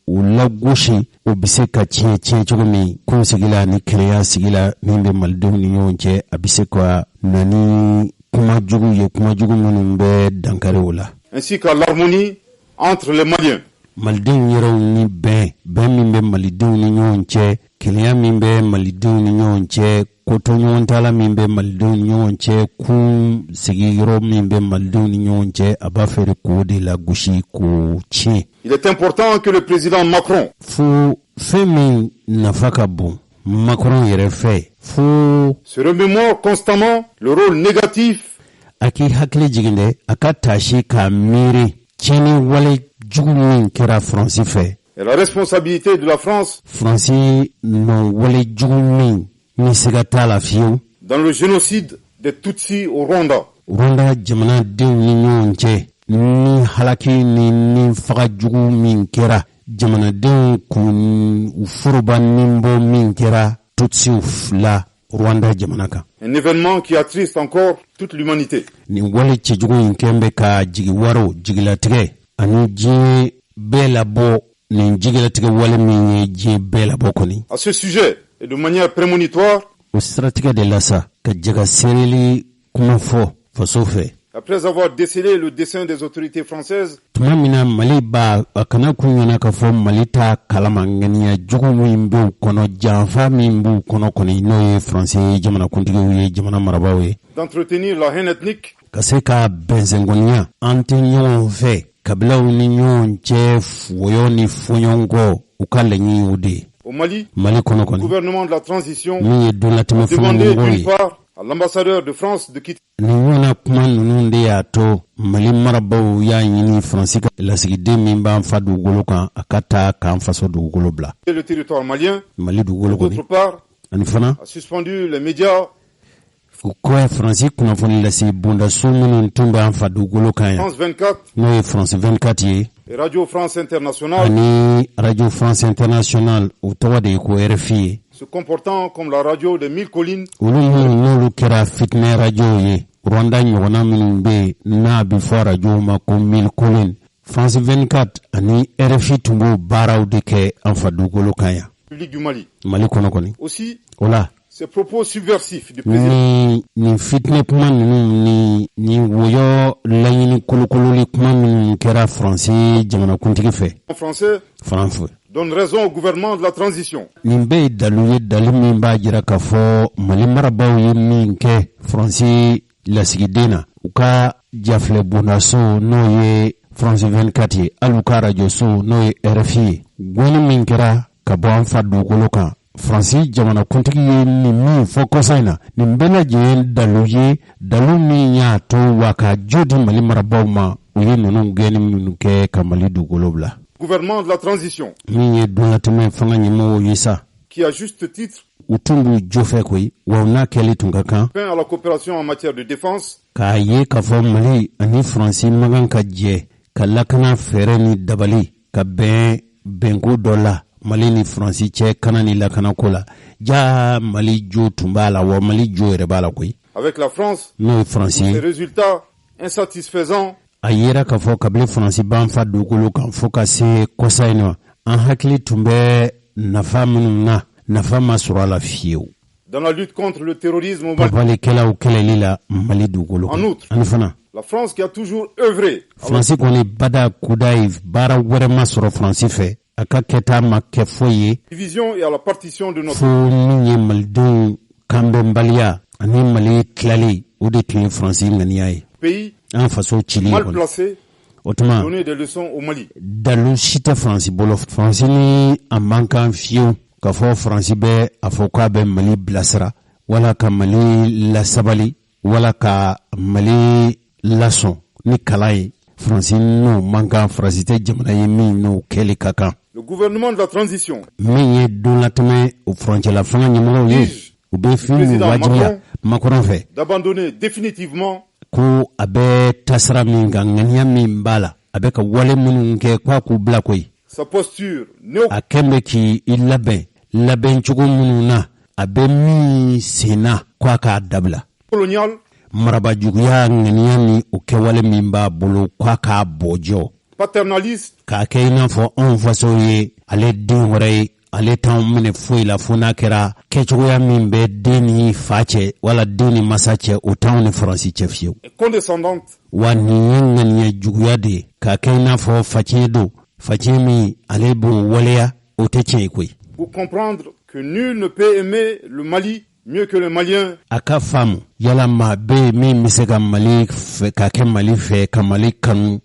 S1: u lagosi o bɛ se ka tiɲɛ cogo min kunsigila ni kɛnɛya sigila min bɛ Malidenw ni ɲɔgɔn cɛ a bɛ se ka na ni kuma jugu minnu bɛ dankari o la.
S3: Ainsi qu'à l'harmonie entre les Maliens.
S1: Malidenw yɛrɛw ni bɛn min bɛ Malidenw ni ɲɔgɔn cɛ kɛnɛya min bɛ Malidenw ni ɲɔgɔn cɛ koto ɲɔgɔn tala min bɛ Malidenw ni ɲɔgɔn cɛ kun sigiyɔrɔ min bɛ Malidenw ni ɲɔgɔn cɛ a b'a fɛ k'o de lagosi k'o tiɲɛ.
S3: Il est important que le président Macron.
S1: Fo fɛn min nafa ka bon Macron yɛrɛ fɛ
S3: se remémore constamment le rôle négatif
S1: aki hakili jiginde aka tashi ka miri chini wale jugu min kera France fait
S3: et la responsabilité de la France
S1: France no wale jugu min ni sigata la fiu
S3: dans le génocide des Tutsis au Rwanda.
S1: Rwanda jamana den ni nyonche ni halaki ni faga jugu min kera jamana den kun ufuruba nimbo min kera Tutsi la Rwanda jamanaka.
S3: Un événement qui attriste encore toute l'humanité.
S1: Ni wale chejugu inkembe ka jigi waro jigila tige ani ji bela bo ni jigila tige wale mi ji bela bo koni.
S3: À ce sujet et de manière prémonitoire,
S1: stratégie de l'assa que jaga serili kuma fo fasofe.
S3: Après avoir décelé le dessein des autorités françaises,
S1: tumamina mali ba akana kunyana ka fo malita kalama ngania jugu mimbu kono janfa mimbu kono koni no français jamana kuntigo jamana marabawe
S3: d'entretenir la haine ethnique,
S1: kaseka benzengonia antinyon fe kabila ni nyon chef woyoni fonyongo ukalenyi udi
S3: au Mali,
S1: kono
S3: le gouvernement de la transition
S1: a
S3: demandé d'une part à l'ambassadeur de France de quitter
S1: Nuna kuma nunde ya to Mali marabau ya yini Fransika la sigide mimba mfa dugolo kan akata kan faso dugolo bla.
S3: Le territoire malien,
S1: Mali dugolo ko.
S3: D'autre part,
S1: anifana
S3: a suspendu les médias.
S1: Ko Fransik kuna foni la si bunda sumu ntumba mfa dugolo kan.
S3: France 24.
S1: No France 24 ye.
S3: Et Radio France Internationale.
S1: Ani Radio France Internationale utawa de ko RFI.
S3: Se comportant comme la radio des 1000 collines.
S1: Ulu kera fitne radio ye. Rwanda nyona minbe na before radio ma ko 1000 collines. France 24 ani RFI tumbo baraw de ke anfa dugolo kaya.
S3: Public du Mali.
S1: Mali kono koni.
S3: Aussi.
S1: Ola.
S3: Ces propos subversifs du président.
S1: Ni fitne kuma ni woyo layini kulukululi kuma kera français jamana kuntigi fe.
S3: En français.
S1: France.
S3: Donne raison au gouvernement de la transition.
S1: Nimbe daluye dalimi mba jira kafo Mali marabaw ye ke français la sigidena uka jafle bonaso no ye France 24 ye aluka radio so no ye RFI gwani minkera kabo anfa dugolo kan France jamana kuntigi ye ni mi fokosaina ni mbena je dalu mi ya to waka jodi Mali marabaw ma uye nunu geni minuke kamali dugolo bla.
S3: Gouvernement de la transition.
S1: Mi donatime fanga nyimo yisa.
S3: Qui à juste titre
S1: utumbu jofe koi wauna keli tungaka
S3: à la coopération en matière de défense
S1: ka ye ka fo Mali ani France magan ka je ka lakana fere ni dabali ka bengo dola Mali ni France che kana ni lakana kola ja Mali jo tumbala wa Mali jo rebala koi
S3: avec la France
S1: no France
S3: les résultats insatisfaisants
S1: ayera ka fo kabli France ban fa dugulu kan fo ka se kosaino an hakli tumbe nafa munna nafa masura la fieu
S3: dans la lutte contre le terrorisme au
S1: Mali. Mali dugulu.
S3: En outre,
S1: anifana
S3: la France qui a toujours œuvré
S1: France koni bada kudai bara wore masura France fait aka keta makke foye
S3: division et à la partition de notre
S1: fo maldu kambembalia ani Mali klali ode tuni France nganiai
S3: pays
S1: en façon Chili
S3: mal placé
S1: autrement
S3: donner des leçons au Mali.
S1: Dalu chita France bolo France ni amankan fiu ka fo France be afoka be Mali blasra wala ka Mali la sabali wala ka Mali lason ni kalai France no mankan France te jamana yemi no keli kaka.
S3: Le gouvernement de la transition
S1: mi donatme au frontière la fanga nyimo yi ou be fi wajia Macron fait
S3: d'abandonner définitivement
S1: ko abe tasra minga ngania mimbala abe ka wale mununke kwa ku bla koy
S3: sa posture
S1: akembe ki laben chugo mununa abe mi sena kwa ka dabla
S3: colonial
S1: maraba juguya ngania ni uke wale mimba bolo kwa ka bojo
S3: paternaliste
S1: ka kaina fo on fasoye ale dingore ale tan mine foi la fona kera kechuya mimbe deni fache wala deni masache utan ni France chefio
S3: condescendante
S1: wani ngani juguya de ka kaina fo fache mi ale bon waleya oteche koi
S3: pour comprendre que nul ne peut aimer le Mali mieux que le Malien
S1: aka famu yala ma be mi misega Mali fe ka ke Mali fe ka Mali kanu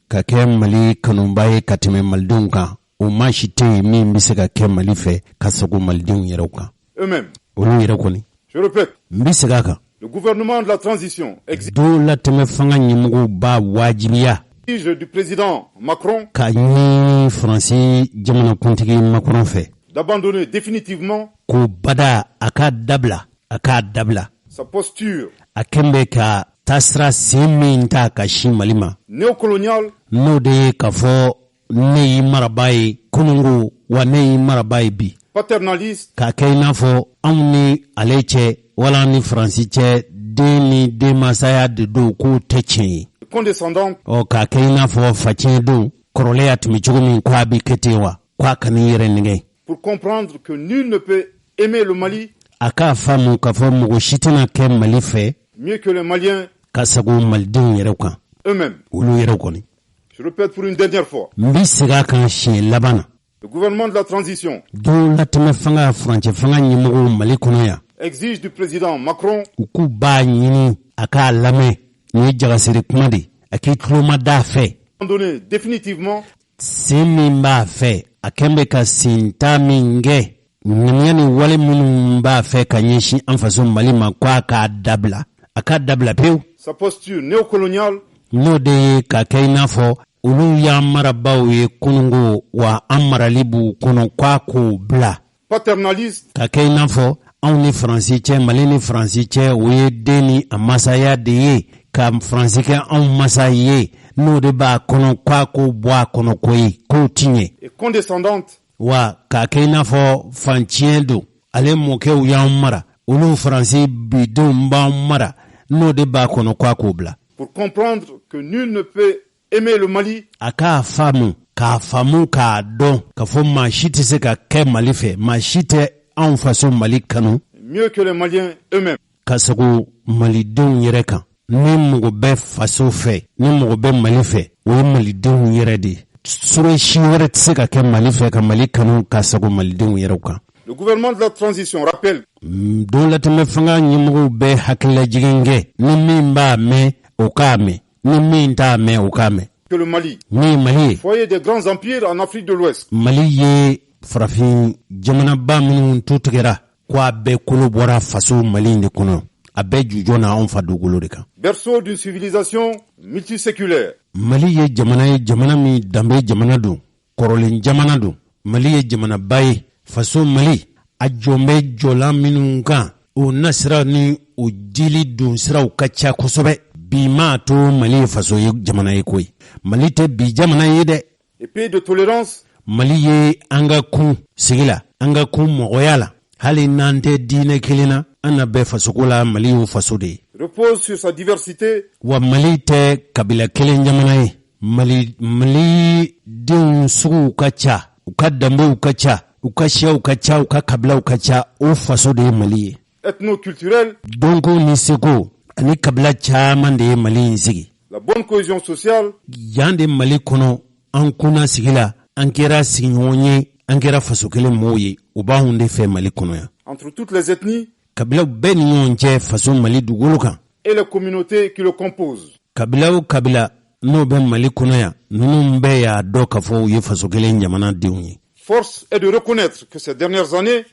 S1: baye katime maldunka o machite mi misega ke Mali fe ka sogo maldun yerauka
S3: eux-mêmes.
S1: Olu yere koni.
S3: Je répète,
S1: mbisegaka
S3: le gouvernement de la transition exige
S1: dola teme fanga nyimugo ba wajibiya
S3: du président Macron
S1: ka ni Fransi jamana kuntigi Macron fe
S3: d'abandonner définitivement
S1: ko bada aka dabla
S3: sa posture
S1: akembe ka tasra seminta ka shimalima
S3: néocoloniale
S1: no de ka fo ne marabai kunungu wa ne marabai bi
S3: paternaliste
S1: ka kaina fo amni aleche wala ni Fransi che deni de masaya de do ko teche
S3: condescendante
S1: o ka kaina fo fache do korole atmi chugumi kwa bi ketewa kwa kani yere nge
S3: pour comprendre que nul ne peut aimer le Mali
S1: aka famu ka fo mugo shitina ke Mali fe
S3: mieux que les Maliens
S1: kasago maldin yere kan
S3: eux-mêmes.
S1: ulu yere koni.
S3: Je répète pour une dernière fois.
S1: Mbisiga kan shi labana
S3: Le gouvernement de la transition
S1: do latme fanga France fanga nyimugo Mali kono ya
S3: exige du président Macron
S1: ku ba nyini aka lame ni jagasiri kumadi aki kloma da fe
S3: abandonner définitivement
S1: simi mba fe akembe ka sinta minge nyamyani wale munu mba fe kanyeshi anfaso Mali ma kwa aka dabla peu
S3: sa posture néocoloniale
S1: no de ka kaina fo ulu ya marabaw ye kunungo wa amaralibu kono kwa ko bla
S3: paternaliste
S1: ka kaina fo on ni Fransi che Mali ni Fransi che we deni amasaya de ye ka Fransi ke on masaye no de ba kono kwa ko bwa kono koi ko tinye
S3: et condescendante
S1: wa ka kaina fo fanchiendo ale moke u ya mara ulu Fransi bidum ba mara no de ba kono kwa ko bla
S3: pour comprendre que nul ne peut aimer le Mali
S1: aka famu ka don ka fo ma shite se ka ke Mali fe ma shite en façon Mali kanu
S3: mieux que les Maliens eux-mêmes.
S1: kasago Mali don yere kan ni mugo be faso fe ni mugo be Mali fe wo Mali don yere di sure shi wore se ka ke Mali fe ka Mali kanu kasago Mali don yere kan.
S3: Le gouvernement de la transition rappelle
S1: do la teme fanga nyimugo be hakla jigenge ni mimba me okame ni minta me okame
S3: que le Mali,
S1: ni Mali
S3: foyer des grands empires en Afrique de l'Ouest,
S1: Mali ye farafin jamana ba minnu tutugera kwa be kolo bora faso Mali de kono abe jujona on fa dogolo de kan
S3: berceau d'une civilisation multiséculaire.
S1: Mali ye jamana mi dambe jamana do korolin jamana do Mali ye jamana baye faso Mali a jombe jola minnu kan o nasira ni o dili dun siraw ka ca kosɛbɛ bi ma to Mali faso ye jamana ye koyi Mali tɛ bi jamana ye dɛ
S3: Et pays de tolérance,
S1: Mali ye an ka kun sigi la an ka kun mɔgɔya la hali n'an tɛ diinɛ kelen na an na bɛɛ fasoko la Mali y'o faso de ye
S3: repose sur sa diversité
S1: wa Mali tɛ kabila kelen jamana ye Mali denw suguw ka ca u ka danbew ka ca u ka siyaw ka ca u ka kabilaw ka ca o faso de ye Mali ye
S3: ethno-culturelle,
S1: donko ni seko ani kabila caman de ye Mali in sigi
S3: la bonne cohésion sociale,
S1: yan de Mali kɔnɔ an kunna sigi la an kɛra sigiɲɔgɔn ye an kɛra faso kelen mɔgɔw ye u b'anw de fɛ Mali kɔnɔ yan
S3: entre toutes les ethnies
S1: kabilaw bɛɛ ni ɲɔgɔn cɛ faso Mali dugukolo kan
S3: et les communautés qui le composent.
S1: kabila o kabila n'o bɛ Mali kɔnɔ yan ninnu bɛɛ y'a dɔn k'a fɔ u ye faso kelen jamanadenw ye.
S3: Force est de reconnaître que ces dernières années,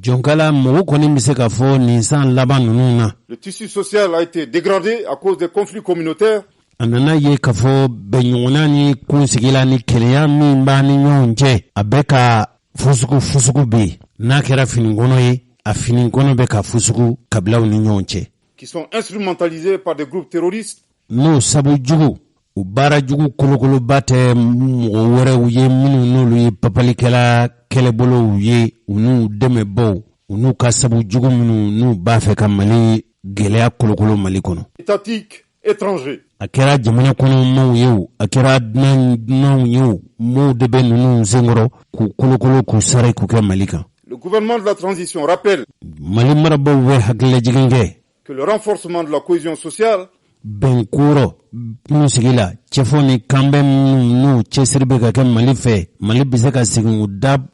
S1: Jonkala mɔgɔ kɔni bɛ se k'a fɔ nin san laban ninnu na
S3: le tissu social a été dégradé à cause des conflits communautaires
S1: a nana ye k'a fɔ bɛnɲɔgɔnna ni kunsigila ni kɛlɛya min b'a ni ɲɔgɔn cɛ a bɛ ka fusugu bɛ yen n'a kɛra finikɔnɔ ye a finikɔnɔ bɛ ka fusugu kabilaw ni ɲɔgɔn cɛ
S3: qui sont instrumentalisés par des groupes terroristes
S1: n'o sabu jugu u baara jugu kolokoloba tɛ mɔgɔ wɛrɛw ye minnu n'olu ye papalikɛla kɛlɛbolow ye u n'u dɛmɛbaw u n'u ka sabu jugu minnu n'u b'a fɛ ka Mali gɛlɛya kolokolo Mali kɔnɔ
S3: étatiques étrangers.
S1: a kɛra jamana kɔnɔ maaw ye o a kɛra dunanw ye o maaw de bɛ ninnu senkɔrɔ k'u kolokolo k'u sari k'u kɛ Mali kan.
S3: Le gouvernement de la transition rappelle
S1: Mali marabaw bɛ hakililajigin kɛ
S3: que le renforcement de la cohésion sociale
S1: bɛnkɔrɔ minnu sigi la cɛfɔ ni kanbɛn minnu cɛsiri bɛ ka kɛ Mali fɛ Mali bɛ se ka segin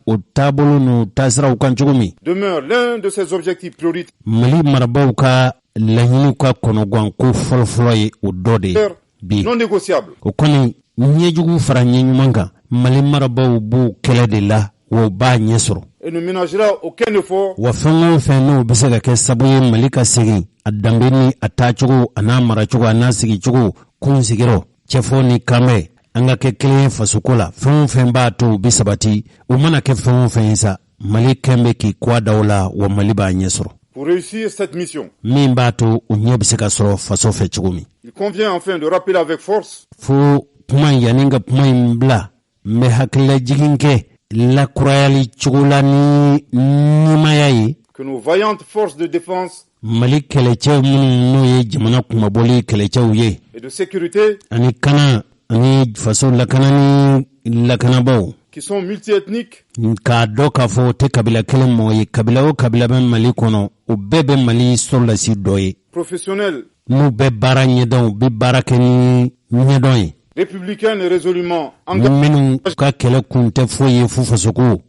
S1: o taabolo n'o taasiraw kan cogo min
S3: demeure l'un de ses objectifs prioritaires
S1: Mali marabaw ka laɲiniw ka kɔnɔgan ko fɔlɔfɔlɔ ye o dɔ de ye bi
S3: non négociables.
S1: o kɔni ɲɛjugu fara ɲɛɲuman kan Mali marabaw b'u kɛlɛ de la wa u b'a ɲɛ sɔrɔ
S3: et ne ménagera aucun effort
S1: wa fɛn n'o bɛ se ka kɛ sabu ye Mali ka segin a danbe ni a taacogo a n'a maracogo a n'a sigicogo kun sigirɔ cɛfɔ ni kanbɛ an ka kɛ kelen ye fasoko la fɛn b'a to u bi sabati u mana kɛ fɛn ye sa Mali kɛn bɛ k'i kɔ daw la wa Mali b'a ɲɛ sɔrɔ.
S3: Pour réussir cette mission,
S1: min b'a to u ɲɛ bɛ se ka sɔrɔ faso fɛ cogo min.
S3: Il convient enfin de rappeler avec force
S1: fo kuma yanni ka kuma in bila n bɛ hakililajigin kɛ lakurayali cogo la ni nimaya ye
S3: que nos vaillantes forces de défense
S1: Mali kɛlɛcɛw minnu n'o ye jamana kumabɔli kɛlɛcɛw ye
S3: et de sécurité
S1: ani kana ani faso lakana ni lakanabaw
S3: qui sont multiethniques
S1: k'a dɔ k'a fɔ o tɛ kabila kelen mɔgɔ ye kabila o kabila bɛ Mali kɔnɔ o bɛɛ bɛ Mali sɔrɔdasi dɔ ye
S3: professionnels
S1: n'u bɛ baara ɲɛdɔn u bɛ baara kɛ ni ɲɛdɔn ye
S3: républicains et résolument engagés
S1: minnu ka kɛlɛ kun tɛ foyi ye fu fasoko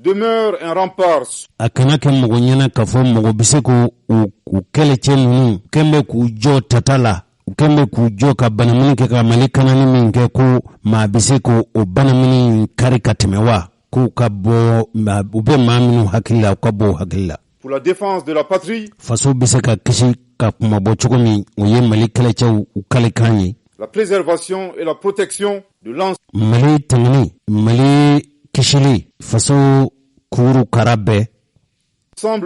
S3: demeure un rempart
S1: a kana kɛ mɔgɔ ɲɛna k'a fɔ mɔgɔ bɛ se k'u kɛlɛcɛ ninnu kɛn bɛ k'u jɔ tata la u kɛn bɛ k'u jɔ ka banamini kɛ ka Mali kanani min kɛ ko maa bɛ se k'o banamini kari ka tɛmɛ wa k'u ka bɔ u bɛ maa minnu hakili la u ka bɔ o hakili la.
S3: pour la défense de la patrie
S1: faso bɛ se ka kisi ka kumabɔ cogo min o ye Mali kɛlɛcɛw u kalikan ye.
S3: la préservation et la protection de l'ensemble
S1: Mali tɛmɛni Mali kisili faso kuru kara bɛɛ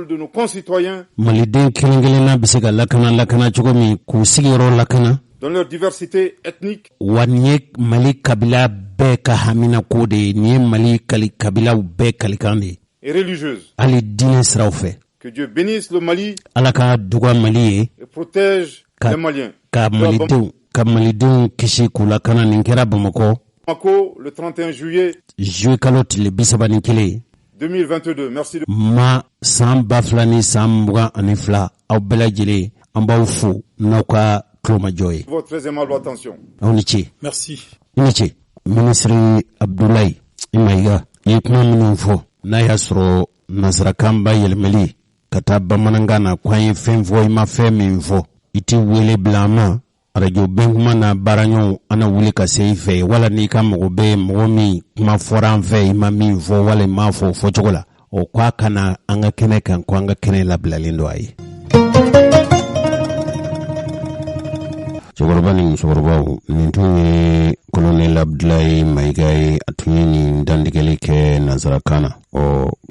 S3: de nos concitoyens
S1: Maliden kelen-kelenna bɛ se ka lakana cogo min k'u sigiyɔrɔ lakana
S3: dans leur diversité ethnique
S1: wa nin ye Mali kabila bɛɛ ka hamina ko de ye nin ye Mali kabilaw bɛɛ kalikan de ye
S3: et religieuse.
S1: hali diinɛ siraw fɛ.
S3: Que Dieu bénisse le Mali
S1: Ala ka duga Mali ye
S3: et protège les Maliens.
S1: ka Malidenw kisi k'u lakana nin kɛra Bamakɔ
S3: Bamako le 31 juillet
S1: juillet kalo tile 31
S3: 2022. Merci de
S1: ma san 2022 aw bɛɛ lajɛlen an b'aw fo n'aw ka tulomajɔ ye.
S3: votre très aimable attention.
S1: aw ni ce.
S3: Merci.
S1: I ni ce. Minisiri Abdoulaye Mayiga i ye kuma minnu fɔ n'a y'a sɔrɔ nansarakan ba yɛlɛmɛli ka taa bamanankan na ko an ye fɛn fɔ i ma fɛn min fɔ i t'i wele bila an ma radio bɛnkuma na baaraɲɔgɔnw an na wuli ka se i fɛ wala n'i ka mɔgɔ bɛ mɔgɔ min kuma fɔra an fɛ i ma min fɔ wala i m'a fɔ o fɔcogo la o k'a kana an ka kɛnɛ kan ko an ka kɛnɛ labilalen don a ye. cɛkɔrɔba ni musokɔrɔbaw nin tun ye Colonel Abdoulaye Mayiga ye a tun ye nin dantigɛli kɛ nansarakan na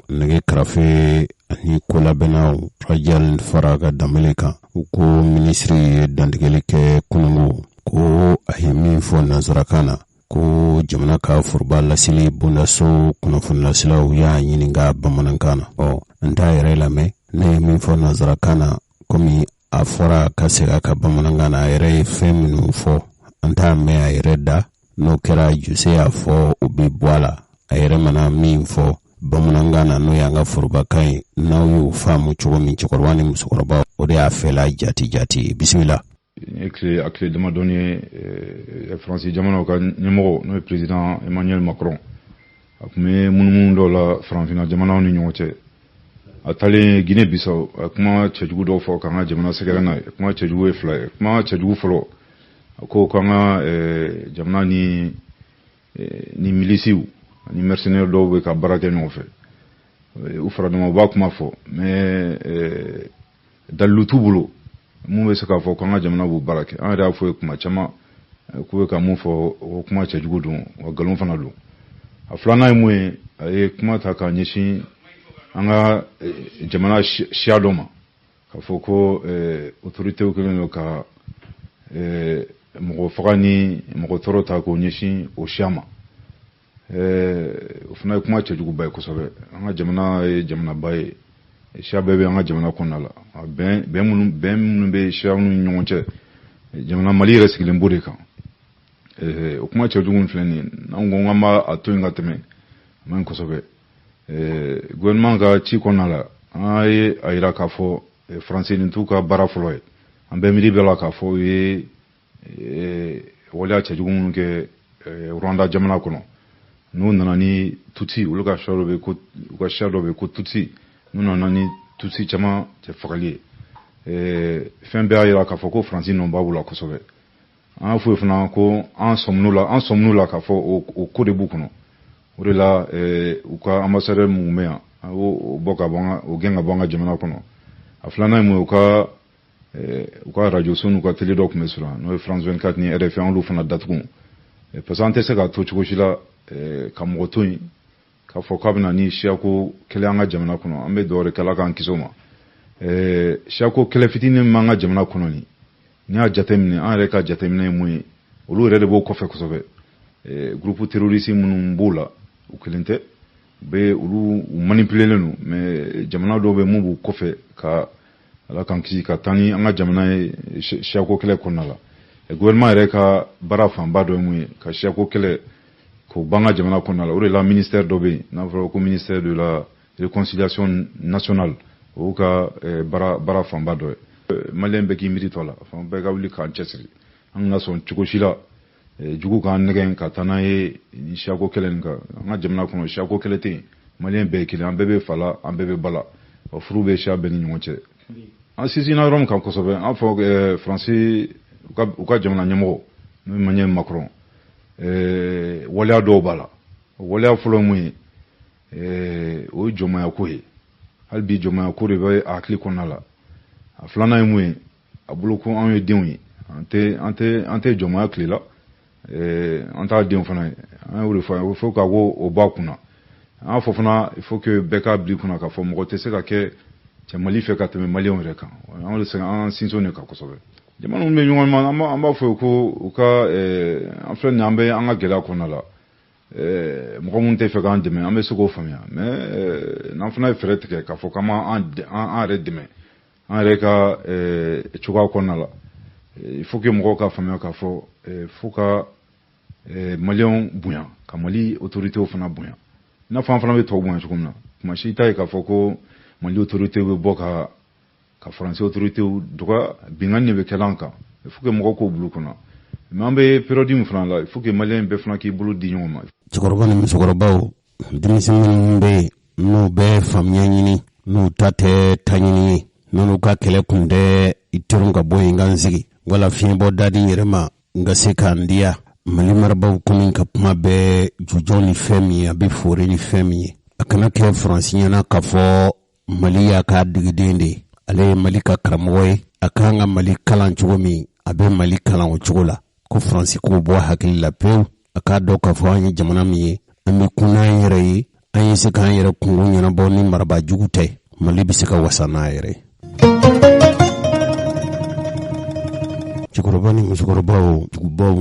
S1: nɛgɛ karafe ani kolabɛnnaw Rajal fara ka danbele kan u ko minisiri ye dantigɛli kɛ kunungo ko a ye min fɔ nansarakan na ko jamana ka foroba lasili bondaso kunnafonilasilaaw y'a ɲininka bamanankan na n t'a yɛrɛ lamɛn ne ye min fɔ nansarakan na komi a fɔra ka segin a ka bamanankan na a yɛrɛ ye fɛn minnu fɔ an t'a mɛn a yɛrɛ da n'o kɛra Jose y'a fɔ u bɛ bɔ a la a yɛrɛ mana min fɔ bamanankan na n'o y'an ka forobakan ye n'aw y'o faamu cogo min cɛkɔrɔba ni musokɔrɔba o de y'a fɛla jati bisimila.
S4: a tile damadɔni ye faransi jamanaw ka ɲɛmɔgɔ n'o ye président Emmanuel Macron a tun bɛ munumunu dɔw la farafinna jamanaw ni ɲɔgɔn cɛ a taalen Guinée Bissau a kuma cɛjugu dɔw fɔ k'an ka jamana sɛgɛrɛ n'a ye kuma cɛjugu ye fila ye kuma cɛjugu fɔlɔ a ko k'an ka jamana ni milisiw ani mercenaires dɔw bɛ ka baara kɛ ɲɔgɔn fɛ u fara ɲɔgɔn u b'a kuma fɔ mais dalilu t'u bolo mun bɛ se k'a fɔ k'an ka jamana b'u baara kɛ an yɛrɛ y'a fɔ ye kuma caman k'u bɛ ka mun fɔ o kuma cɛjugu don wa nkalon fana don a filanan ye mun ye a ye kuma ta k'a ɲɛsin an ka jamana siya dɔ ma k'a fɔ ko autoritéw kɛlen don ka mɔgɔ faga ni mɔgɔ tɔɔrɔ ta k'o ɲɛsin o siya ma o fana ye kuma cɛjuguba ye kosɛbɛ an ka jamana ye jamanaba ye siya bɛɛ bɛ an ka jamana kɔnɔna la bɛn minnu bɛ siya ninnu ni ɲɔgɔn cɛ jamana Mali yɛrɛ sigilen b'o de kan o kuma cɛjugu filɛ nin ye n'an ko k'an b'a to yen ka tɛmɛ a man ɲi kosɛbɛ gouvernement ka ci kɔnɔna la an ye a yira k'a fɔ faransi nin t'u ka baara fɔlɔ ye an bɛɛ miiri bɛ la k'a fɔ u ye waleya cɛjugu minnu kɛ Rwanda jamana kɔnɔ n'u nana ni Tutsi olu ka siya dɔ bɛ yen ko Tutsi n'u nana ni Tutsi caman cɛ fagali ye fɛn bɛɛ y'a yira k'a fɔ ko faransi nɔ b'a bolo la kosɛbɛ an y'a fɔ ye fana ko an sɔmin'u la k'a fɔ o ko de b'u kɔnɔ o de la u ka ambassadeur mun bɛ yan o boka bonga o genga bonga jamana kono aflana mu ka radio sunu ka télé doc mesura no France 24 ni RFI on lu fana datgun parce que ante se ka to chugo shila ka motoyi ka fo kabna ni shiako kele anga jamana kono ambe dore kala kan kisoma shiako kele fitini manga jamana kono ni nya jatemne an reka jatemne mu olu rede bo ko fe ko sobe groupe terroriste munum bula u kelente be ulu manipuler lenu mais jamana do be mubu kofe ka ala kan kisi ka tani anga jamana shako kele konala gouvernement reka bara famba do mu ka shako kele ko banga jamana konala ore la ministère do be na ko ministère de la réconciliation nationale o ka bara famba do malembe ki miritola famba ga wuli kan chesri anga son chukoshila jugu kan negen ka tanaye ni shako kelen ka nga jamna kono shako kelete malien be kelen ambebe fala ambebe bala o frube sha beni nyonche asisi na rom kan kosobe afo français uka jamna nyamo no manye Macron wala do bala wala fulo mu o joma yakohe halbi joma yakore be akli konala aflana mu abuluko an yedinwi ante joma yakli la anta dem fana an wuri fa il faut ka go o bakuna an fo fana il faut que beka bli kuna ka fo mo te se ka ke che mali fe ka te mali on reka an le se an sinso ne ka ko sobe de man me nyon man amba fo ko ka en fait nambe an ga gela kuna la mo mun te fe ka ande me ambe se go famia mais nan fana fere te ka fo kama an red me an reka chuka kuna la il faut que mo ka famia ka fo faut ka malion buya ka mali autorité o fana buya na fana be to buya chukumna kuma shi tai ka foko mali autorité be boka ka français autorité droit bingan ne be kelanka il faut que mo ko bulu kuna mambe periodi mu fana la il faut que malien be fana ki bulu di nyoma
S1: chikoroba ni chikoroba dimisin be no be famnya nyini no tate tanyini no ka kele kunde itirunga boy nganzigi wala fibo dadi yerema nga sekandia mali marba kumin ka kuma be jujon ni femi abi fori ni femi akana ke francien na ka fo mali ya ka digidende ale mali ka karamoy akanga mali kalan chugomi abe mali kalan chugola ko franci ko bo hakili la pe aka do ka fo anyi jamana mi ami kuna yere ayi se kan yere kungu nyana bo ni marba jugute mali bisika wasana yere chikoroba ni mushikoroba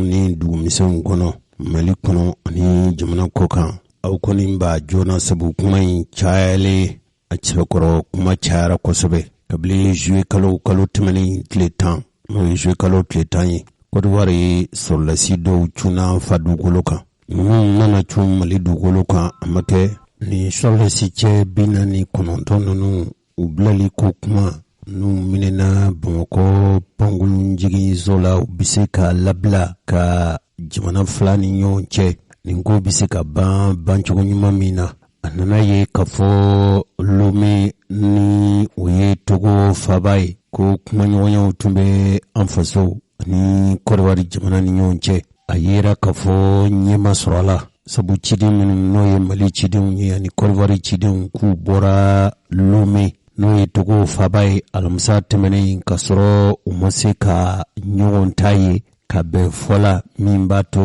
S1: ni du misem kono mali kono ni jamana kokan au koni mba jona sabu kuma chale achikoro kuma chara kosobe kabli jouer kalo timani kletan no jouer kalo kletan kodwari solla sido chuna fadu goloka nana chum mali du goloka amake ni solla siche binani kono tononu ublali kokuma nu minena Bamako pangul jigi zola biseka labla ka jamana fulani nyonche ningo biseka banchugo nyuma mina anana ye kafo lumi ni uye togo fabai ko kuma nyonya utumbe anfaso ni korwari jamana ni nyonche ayera kafo nyema sorala sabu chidi minu noye mali chidi unye ni korwari chidi unku bora lumi no yitugo fabai alamsa temene kasoro umase ka nyogon taye ka be fola mimbato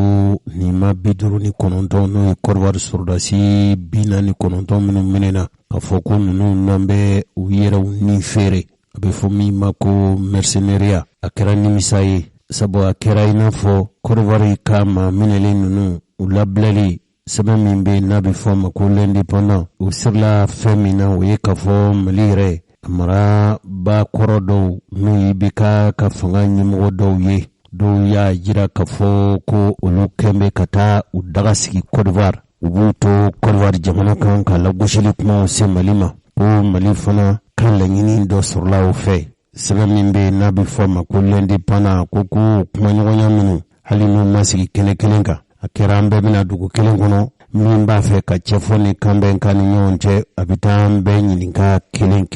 S1: ni mabiduru ni kononto no korwar surdasi bina ni kononto minena ka foko nunu nambe uyera ni fere abe fomi mako mercenaria akera ni misaye sabo akera inafo korwari kama minele nunu ulablali sabe mimbe nabi foma ko l'indépendant ou sur la féminin ou kafo malire amara ba korodo no yibika ka fanga nyimo do ye do ya jira kafo ko olukembe kata udaga sigi Côte d'Ivoire ubuto Côte d'Ivoire jamana kan kala gushili kuma se malima ko malifana kan la nyini do sur la ofe sabe mimbe nabi foma ko l'indépendant ko kuma nyonya minu halinu masigi kelenka akera ambe bina dugu kelen kono min ba fe ka chefoni kambe kan nyonche abitan be nyininka kelen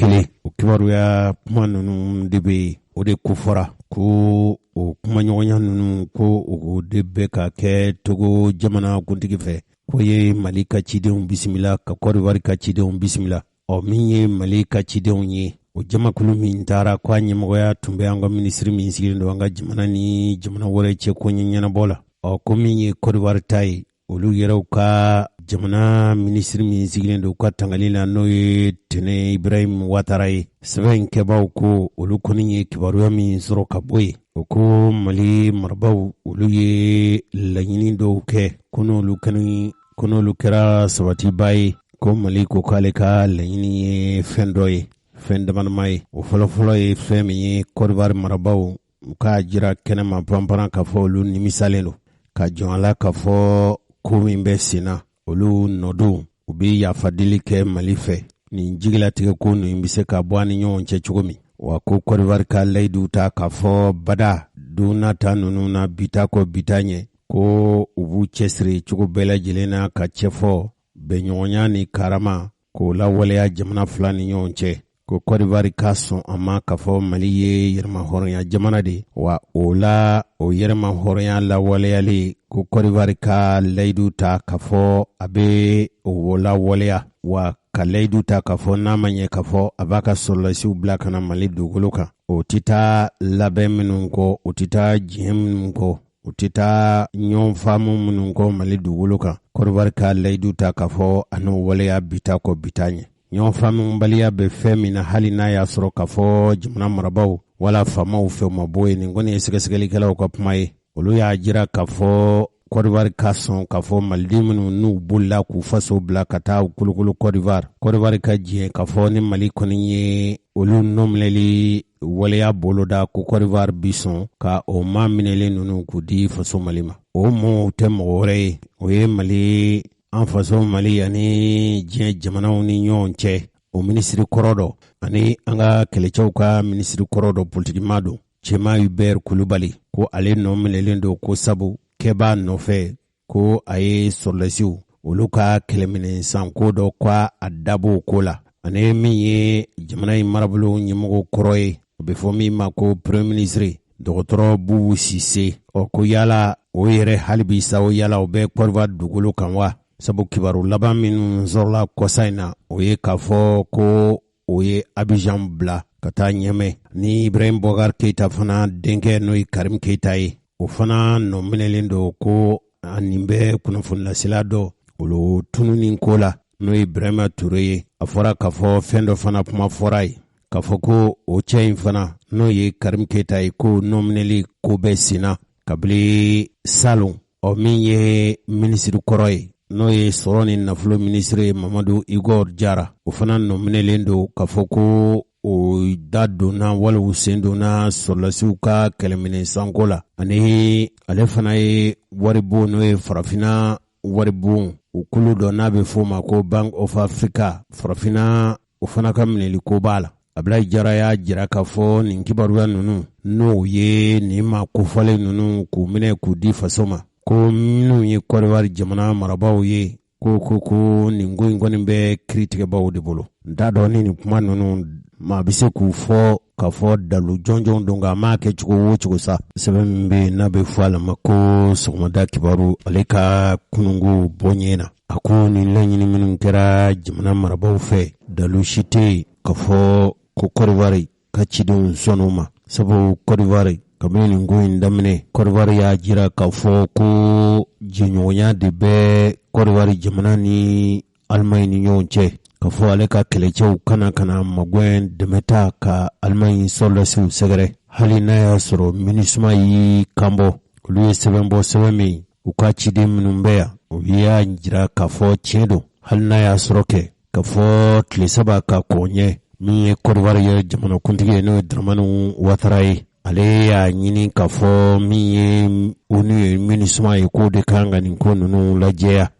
S1: ukibaru ya kuma nunu debe ode kufora ko o kuma nyonya nunu ko o debe ka ke togo jamana kuntigi fe ko ye malika chidon bismillah ka Côte d'Ivoire ka chidon bismillah o min ye Mali ka cidenw ye o jamakulu min taara ko a ɲɛmɔgɔya tun bɛ an ka minisiri min sigilen don an ka jamana ni jamana wɛrɛ cɛ ko ɲɛnabɔ la ko min ye Côte d'Ivoire ta ye olu yɛrɛw ka jamana minisiri min sigilen don ka tangali la n'o ye Tene Ibrahim Ouattara ye sɛbɛn kɛbaaw ko olu kɔni ye kibaruya min sɔrɔ ka bɔ ye o ko Mali marabaw olu ye laɲini dɔw kɛ ko n'olu kɛra sabatiba ye ko Mali ko k'ale ka laɲini ye fɛn dɔ ye fɛn damanama ye o fɔlɔfɔlɔ ye fɛn min ye Côte d'Ivoire marabaw u k'a jira kɛnɛma panparan k'a fɔ olu nimisalen don ka jɔn a la k'a fɔ ko min bɛ sen na olu nɔdon u bɛ yafadili kɛ Mali fɛ nin jigilatigɛ ko ninnu bɛ se ka bɔ an ni ɲɔgɔn cɛ cogo min wa ko Côte d'Ivoire ka layidu ta k'a fɔ bada don nata ninnu na bita kɔ bita ɲɛ ko u b'u cɛsiri cogo bɛɛ lajɛlen na ka cɛ fɔ bɛnɲɔgɔnya ni karama k'o lawaleya jamana fila ni ɲɔgɔn cɛ ko Côte d'Ivoire ka sɔn a ma k'a fɔ Mali ye yɛrɛmahɔrɔnya jamana de wa o la o yɛrɛmahɔrɔnya lawaleyali ko Côte d'Ivoire ka layidu ta k'a fɔ a bɛ o lawaleya wa ka layidu ta k'a fɔ n'a ma ɲɛ k'a fɔ a b'a ka sɔrɔlasiw bila ka na Mali dugukolo kan o tɛ taa labɛn minnu kɔ o tɛ taa diɲɛ minnu kɔ o tɛ taa ɲɔgɔn faamu minnu kɔ Mali dugukolo kan Côte d'Ivoire ka layidu ta k'a fɔ a n'o waleya bita kɔ bita ɲɛ ɲɔgɔn faamubaliya bɛ fɛn min na hali n'a y'a sɔrɔ k'a fɔ jamana marabaw wala faamaw fɛ ma bɔ yen nin kɔni ye sɛgɛsɛgɛlikɛlaw ka kuma ye olu y'a jira k'a fɔ Côte d'Ivoire ka sɔn k'a fɔ maliden minnu n'u bolila k'u faso bila ka taa kolokolo Côte d'Ivoire ka diɲɛ k'a fɔ ni Mali kɔni ye olu nɔminɛli waleya boloda ko Côte d'Ivoire bi sɔn ka o maa minɛlen ninnu k'u di faso Mali ma o mɔgɔw tɛ mɔgɔ wɛrɛ ye o ye Mali an faso Mali ani diɲɛ jamanaw ni ɲɔgɔn cɛ o minisiri kɔrɔ dɔ ani an ka kɛlɛcɛw ka minisiri kɔrɔ dɔ politikima don Cema Hubert Kulubali ko ale nɔ minɛlen don ko sabu kɛbaa nɔfɛ ko a ye sɔrɔlasiw olu ka kɛlɛminɛ sanko dɔ ka a dabɔ ko la ani min ye jamana in marabolo ɲɛmɔgɔ kɔrɔ ye o bɛ fɔ min ma ko premier ministre dɔgɔtɔrɔ Boubou Cissé ko yala o yɛrɛ halibi sa o yala o bɛ Côte d'Ivoire dugukolo kan wa sabu kibaru laban minnu sɔrɔla kɔsa in na o ye k'a fɔ ko o ye Abidjan bila ka taa Ɲɛmɛ ni Ibrahim Boubacar Keita fana denkɛ n'o ye Karim Keita ye o fana nɔminɛlen don ko nin bɛ kunnafonilasila dɔ olu tununi ko la n'o ye Ibrahima Touré ye a fɔra k'a fɔ fɛn dɔ fana kuma fɔra ye k'a fɔ ko o cɛ in fana n'o ye Karim Keita ye ko nɔminɛli ko bɛ senna kabili salon min ye minisiri kɔrɔ ye n'o ye sɔrɔ ni nafolo minisiri Mamadou Igor Diarra o fana nɔminɛlen don k'a fɔ ko o da donna wala u sen donna sɔrɔlasiw ka kɛlɛminɛ sanko la ani ale fana ye waribon n'o ye farafina waribon o kulu dɔ n'a bɛ fɔ o ma ko Bank of Africa farafina o fana ka minɛli ko b'a la Ablaye Diarra y'a jira k'a fɔ nin kibaruya ninnu n'o ye nin ma kofɔlen ninnu k'u minɛ k'u di faso ma ko minnu ye Côte d'Ivoire jamana marabaw ye ko nin ko in kɔni bɛ kiritigɛbaw de bolo n t'a dɔn ni nin kuma ninnu maa bɛ se k'u fɔ k'a fɔ dalu jɔnjɔn don nka a m'a kɛ cogo o cogo sa sɛbɛn min bɛ n'a bɛ fɔ a la ma ko sɔgɔmada kibaru ale ka kununko bɔ ɲɛ na a ko nin laɲini minnu kɛra jamana marabaw fɛ dalu si tɛ yen k'a fɔ ko Côte d'Ivoire ka cidenw sɔnn'o ma sabu Côte d'Ivoire kabini nin ko in daminɛ Côte d'Ivoire y'a jira k'a fɔ ko jɛɲɔgɔnya de bɛ Côte d'Ivoire jamana ni Allemagne ni ɲɔgɔn cɛ k'a fɔ ale ka kɛlɛcɛw kana magwɛn dɛmɛ ta ka Allemagne sɔrɔlasiw sɛgɛrɛ hali n'a y'a sɔrɔ MINUSMA y'i kanbɔ olu ye sɛbɛn min u ka ciden minnu bɛ yan o y'a jira k'a fɔ tiɲɛ don hali n'a y'a sɔrɔ kɛ k'a fɔ tile saba ka kɔn ɲɛ min ye Côte d'Ivoire ye jamanakuntigi ye n'o ye Dramani Ouattara ye ale y'a ɲini k'a fɔ min ye ONU ye MINUSMA ye k'o de kan ka nin ko ninnu lajɛya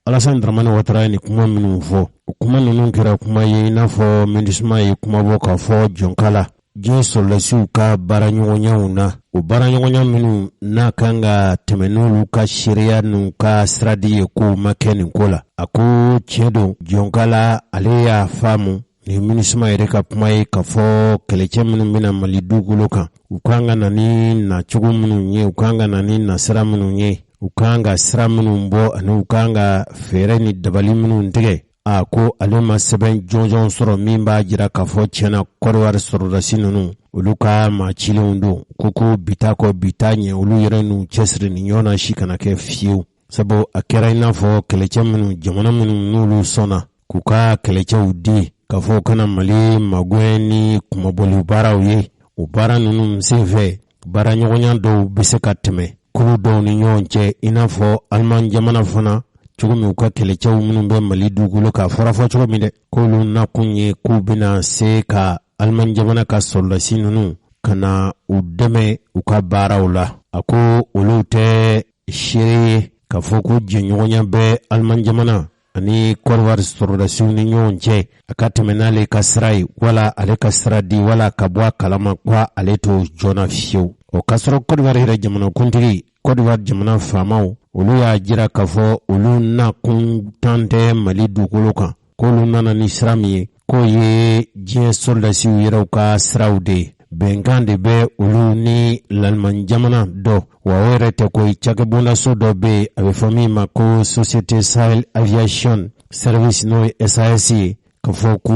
S1: Alassane Dramani Ouattara ye nin kuma minnu fɔ o kuma ninnu kɛra kuma ye i n'a fɔ MINUSMA ye kuma bɔ k'a fɔ jɔnkala diɲɛ sɔrɔlasiw ka baaraɲɔgɔnyaw na o baaraɲɔgɔnya minnu n'a kan ka tɛmɛ n'olu ka seereya n'u ka siradi ye k'o ma kɛ nin ko la a ko tiɲɛ don jɔnkala ale y'a faamu ni MINUSMA yɛrɛ ka kuma ye k'a fɔ kɛlɛcɛ minnu bɛna Mali dugukolo kan u kan ka na ni nacogo minnu ye u kan ka na ni nasira minnu ye u kan ka sira minnu bɔ ani u kan ka fɛɛrɛ ni dabali minnu tigɛ a ko ale ma sɛbɛn jɔnjɔn sɔrɔ min b'a jira k'a fɔ tiɲɛna kɔdiwari sɔrɔdasi ninnu olu ka maa cilenw don ko bita kɔ bita ɲɛ olu yɛrɛ n'u cɛsiri ni ɲɔgɔn na si kana kɛ fiyewu sabu a kɛra i n'a fɔ kɛlɛcɛ minnu jamana minnu n'olu sɔnna k'u ka kɛlɛcɛw di k'a fɔ kana Mali magɛn ni kumabɔli baaraw ye o baara ninnu senfɛ baara ɲɔgɔnya dɔw bɛ se ka tɛmɛ kulu dɔw ni ɲɔgɔn cɛ i n'a fɔ Aliman jamana fana cogo min u ka kɛlɛcɛw minnu bɛ Mali dugukolo ka fɔrafɔ cogo min dɛ k'olu nakun ye k'u bɛna se ka Aliman jamana ka sɔrɔdasi ninnu ka na u dɛmɛ u ka baaraw la a ko olu tɛ seere ye k'a fɔ ko jɛɲɔgɔnya bɛ Aliman jamana ani kɔdiwari sɔrɔdasiw ni ɲɔgɔn cɛ a ka tɛmɛ n'ale ka sira ye wala ale ka sira di wala ka bɔ a kalama ko ale to joona fiyewu o ka sɔrɔ kɔdiwari yɛrɛ jamanakuntigi kɔdiwari jamana faamaw olu y'a jira k'a fɔ olu nakun tan tɛ Mali dugukolo kan k'olu nana ni sira min ye k'o ye diɲɛ sɔrɔdasiw yɛrɛw ka siraw de ye bɛnkan de bɛ olu ni Aliman jamana dɔ wa o yɛrɛ tɛ ko cakɛbondaso dɔ bɛ yen a bɛ fɔ min ma ko Société Sahel Aviation Service n'o ye SAS ye k'a fɔ ko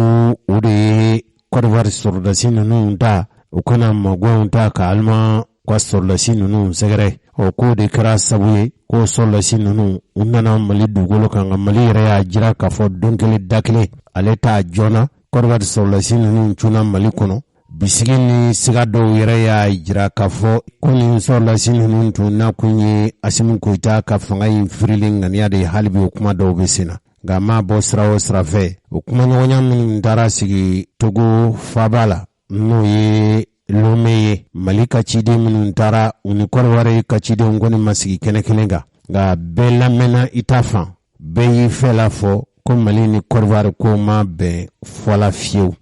S1: o de ye kɔdiwari sɔrɔdasi ninnu ta u kana magɛnw ta ka Aliman ka sɔrɔdasi ninnu sɛgɛrɛ k'o de kɛra sabu ye k'o sɔrɔdasi ninnu u nana Mali dugukolo kan nka Mali yɛrɛ y'a jira k'a fɔ don kelen da kelen ale t'a joona kɔdiwari sɔrɔdasi ninnu cunna Mali kɔnɔ bisigi ni siga dɔw yɛrɛ y'a jira k'a fɔ ko nin sɔrɔdasi ninnu tun nakun ye Asimu Goyita ka fanga in firilen ŋaniya de hali bi o kuma dɔw bɛ sen na nka ma bɔ sira o sira fɛ o kumaɲɔgɔnya minnu taara sigi Togo faaba la n'o ye Lome ye Mali ka ciden minnu taara u ni kɔdiwari ka cidenw kɔni ma sigi kɛnɛ kelen kan nka bɛɛ lamɛnna i ta fan bɛɛ y'i fɛ la fɔ ko Mali ni kɔdiwari ko ma bɛn fɔla fiyewu.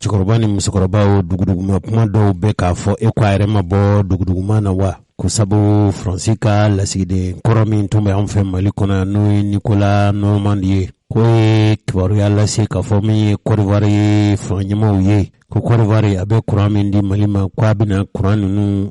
S1: Cɛkɔrɔba ni musokɔrɔbaw duguduguma kuma dɔw bɛ k'a fɔ e ko a yɛrɛ ma bɔ duguduguma na wa ko sabu Faransi ka lasigiden kɔrɔ min tun bɛ an fɛ Mali kɔnɔ n'o ye Nicolas Normand ye k'o ye kibaruya lase k'a fɔ min ye kɔdiwari ye fangaɲɛmaw ye ko kɔdiwari a bɛ kuran min di Mali ma k'a bɛna kuran ninnu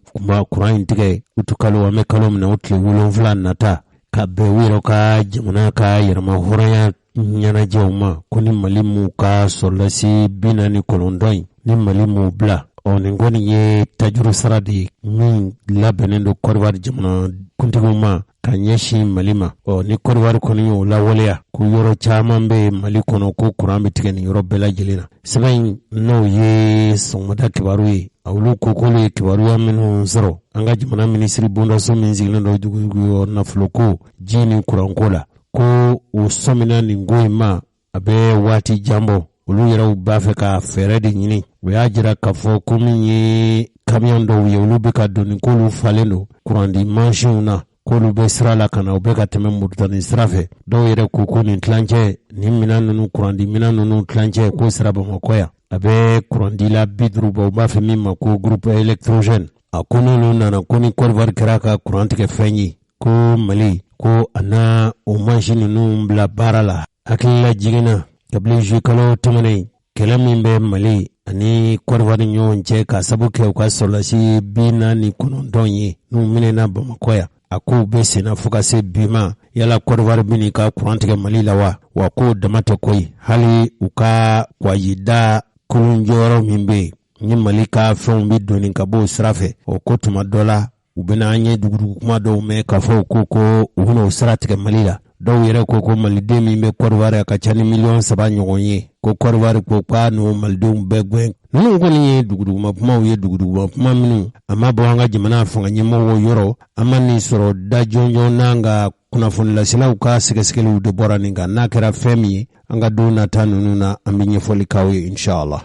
S1: kuran in tigɛ utu kalo an bɛ kalo min na o tile 7 nata ka bɛn u yɛrɛ ka jamana ka yɛrɛma hɔrɔnya ɲɛnajɛw ma ko ni Mali m'u ka sɔrɔdasi 49 in ni Mali m'u bila nin kɔni ye tajuru sara de ye min labɛnnen don kɔdiwari jamana kuntigiw ma ka ɲɛsin Mali ma ni kɔdiwari kɔni y'o lawaleya ko yɔrɔ caman bɛ Mali kɔnɔ ko kuran bɛ tigɛ nin yɔrɔ bɛɛ lajɛlen na sɛbɛn in n'o ye sɔgɔmada kibaru ye olu ko k'olu ye kibaruya minnu sɔrɔ an ka jamana minisiri bondaso min sigilen don dugu nafoloko ji ni kuranko la ko u sɔmina nin ko in ma a bɛ waati jan bɔ olu yɛrɛw b'a fɛ ka fɛɛrɛ de ɲini o y'a jira k'a fɔ ko min ye kamiyon dɔw ye olu bɛ ka doni k'olu falen don kurandi mansinw na k'olu bɛ sira la ka na u bɛ ka tɛmɛ Moritani sira fɛ dɔw yɛrɛ ko nin tilancɛ nin minɛn ninnu kurandi minɛn ninnu tilancɛ ko sira Bamakɔ yan a bɛ kurandi la 50 bɔ u b'a fɛ min ma ko groupe électrogène a ko n'olu nana ko ni kɔdiwari kɛra ka kuran tigɛ fɛn ye ko Mali ko a na o mansin ninnu bila baara la hakilila jiginna kabini juillet kalo tɛmɛnen kɛlɛ min bɛ Mali ani kɔdiwari ɲɔgɔn cɛ ka sabu kɛ u ka sɔrɔdasi 49 ye n'u minɛna Bamakɔ yan a ko bɛ senna fo ka se bi ma yala kɔdiwari bɛn'i ka kuran tigɛ Mali la wa ko dama tɛ koyi hali u ka kwayida kolon jɔyɔrɔ min bɛ yen ni Mali ka fɛnw bɛ doni ka bɔ o sira fɛ o ko tuma dɔ la u bɛna an ye dugudugu kuma dɔw mɛn k'a fɔ ko u bɛna o sira tigɛ Mali la dɔw yɛrɛ ko maliden min bɛ kɔdiwari a ka ca ni 3 ɲɔgɔn ye ko kɔdiwari ko k'a n'o malidenw bɛɛ gɛn ninnu kɔni ye duguduguma kumaw ye duguduguma kuma minnu a ma bɔ an ka jamana fanga ɲɛmɔgɔw yɔrɔ an ma nin sɔrɔ da jɔnjɔn n'an ka kunnafonilasenaw ka sɛgɛsɛgɛliw de bɔra nin kan n'a kɛra fɛn min ye an ka don nata ninnu na an bɛ ɲɛfɔli k'aw ye inshallah.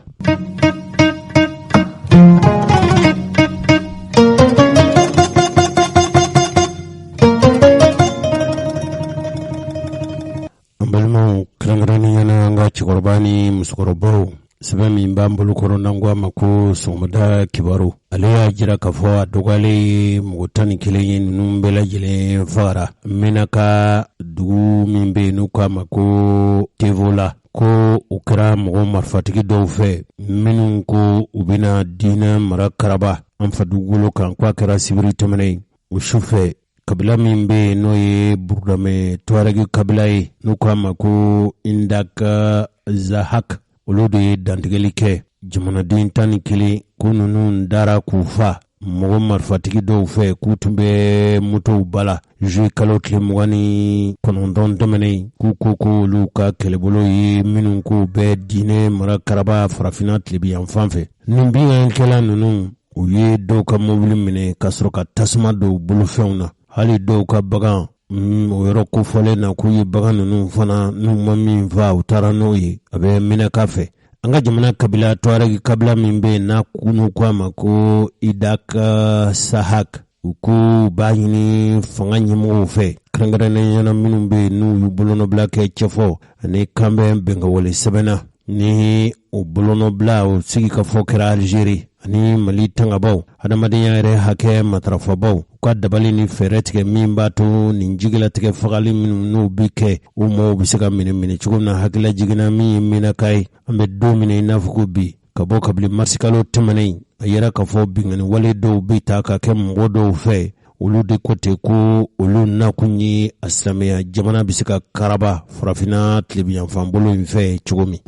S1: Balimaw kɛrɛnkɛrɛnnenya na an ka cɛkɔrɔba ni musokɔrɔbaw sɛbɛn min b'an bolo kɔrɔ n'an ko a ma ko sɔgɔmada kibaru ale y'a jira k'a fɔ a dɔgɔyalen ye mɔgɔ 11 ye ninnu bɛɛ lajɛlen fagara Menaka dugu min bɛ yen n'u k'a ma ko Tevola ko u kɛra mɔgɔ marifatigi dɔw fɛ minnu ko u bɛna diinɛ mara karaba an fa dugukolo kan ko a kɛra sibiri tɛmɛnen o su fɛ kabila min be no ye Burudame Tuareg kabila ye n'u k'a ma ko Indaka Zahak olu de ye dantigɛli kɛ jamanaden 11 ko ninnu dara k'u fa mɔgɔ marifatigi dɔw fɛ k'u tun bɛ motow bala juillet kalo tile 29 tɛmɛnen k'u ko olu ka kɛlɛbolo ye minnu k'u bɛ diinɛ mara karaba farafina tilebiyan fan fɛ nin bingankɛla ninnu u ye dɔw ka mobili minɛ ka sɔrɔ ka tasuma dɔw bolofɛnw na hali dɔw ka bagan o yɔrɔ kofɔlen na k'u ye bagan ninnu fana n'u ma min fa u taara n'o ye a bɛ minɛka fɛ an ka jamana kabila Tuareg kabila min bɛ n'a kunu ko a ma ko Idaka Sahak u ko b'a ɲini fanga ɲɛmɔgɔw fɛ kɛrɛnkɛrɛnnenya minnu bɛ n'u y'u bolonɔbila kɛ cɛfɔ ani kanbɛn bɛnkɛwale sɛbɛnna ni o bolonɔbila o sigi ka fɔ kɛra Algérie ani Mali tangabaw adamadenya yɛrɛ hakɛ matarafabaw u ka dabali ni fɛɛrɛ tigɛ min b'a to nin jigilatigɛ fagali minnu n'u bi kɛ u maaw bɛ se ka minɛ cogo min na hakilila jiginna min ye minaka ye an bɛ don min i n'a fɔ ko bi ka bɔ kabili marisi kalo tɛmɛnen a yɛrɛ ka fɔ bingani wale dɔw bɛ ta ka kɛ mɔgɔ dɔw fɛ olu de ko ten ko olu nakun ye a silamɛya jamana bɛ se ka karaba farafina tilebiyanfan bolo in fɛ cogo min.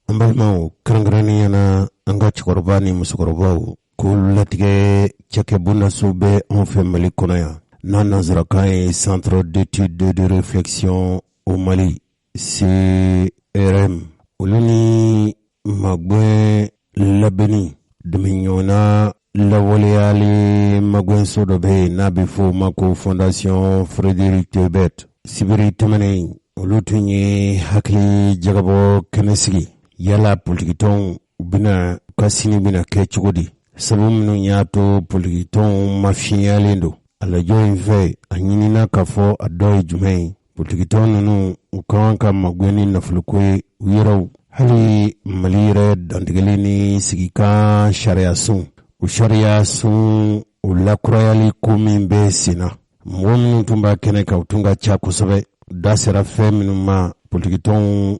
S1: An balimaw kɛrɛnkɛrɛnnenya na an ka cɛkɔrɔba ni musokɔrɔbaw k'olu latigɛ cakɛbondaso bɛ anw fɛ Mali kɔnɔ yan n'a nanzarakan ye Centre d'études de réflexion au Mali CRM olu ni magwɛn labɛnni dɛmɛɲɔgɔnna lawaleyali magwɛnso dɔ bɛ yen n'a bɛ fɔ o ma ko Fondation Frédéric Tebet sibiri tɛmɛnen olu tun ye hakili jagabɔ kɛnɛ sigi yala politikitɔnw bɛna ka sini bɛna kɛ cogo di sabu minnu y'a to politikitɔnw mafiyalen don a lajɔ in fɛ a ɲinina k'a fɔ a dɔ ye jumɛn ye politikitɔn ninnu u kan ka magwɛn ni nafoloko ye u yɛrɛw hali Mali yɛrɛ dantigɛli ni sigikan sariya sun o sariya sun o lakurayali ko min bɛ sen na mɔgɔ minnu tun b'a kɛnɛ kan u tun ka ca kosɛbɛ da sera fɛn minnu ma politikitɔnw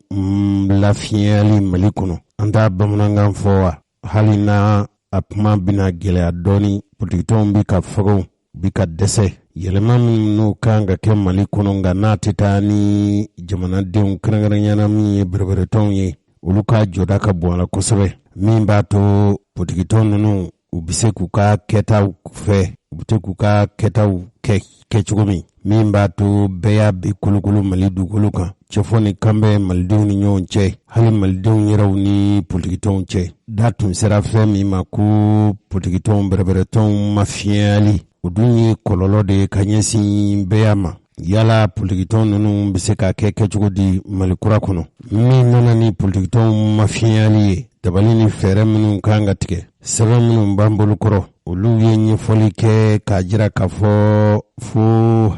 S1: lafiyali Mali kɔnɔ an t'a bamanankan fɔ wa hali na a kuma bɛna gɛlɛya dɔɔni politikitɔnw bi ka fagaw bi ka dɛsɛ yɛlɛma min n'o kan ka kɛ Mali kɔnɔ nka n'a tɛ taa ni jamanadenw kɛrɛnkɛrɛnɲana min ye bereberetɔnw ye olu ka jɔda ka bon a la kosɛbɛ min b'a to politikitɔn ninnu u bɛ se k'u ka kɛtaw fɛ u bɛ se k'u ka kɛtaw kɛ cogo min b'a to bɛɛ y'a bi kolokolo Mali dugukolo kan cɛfɔ ni kanbɛ malidenw ni ɲɔgɔn cɛ hali malidenw yɛrɛw ni politikitɔnw cɛ da tun sera fɛn min ma ko politikitɔnw bereberetɔnw mafiyali o dun ye kɔlɔlɔ de ka ɲɛsin bɛɛ ma yala politikitɔn ninnu bɛ se ka kɛ cogo di Mali kura kɔnɔ min nana ni politikitɔn mafiyali ye dabali ni fɛɛrɛ minnu kan ka tigɛ sɛbɛn minnu b'an bolo kɔrɔ olu ye ɲɛfɔli kɛ k'a jira k'a fɔ fo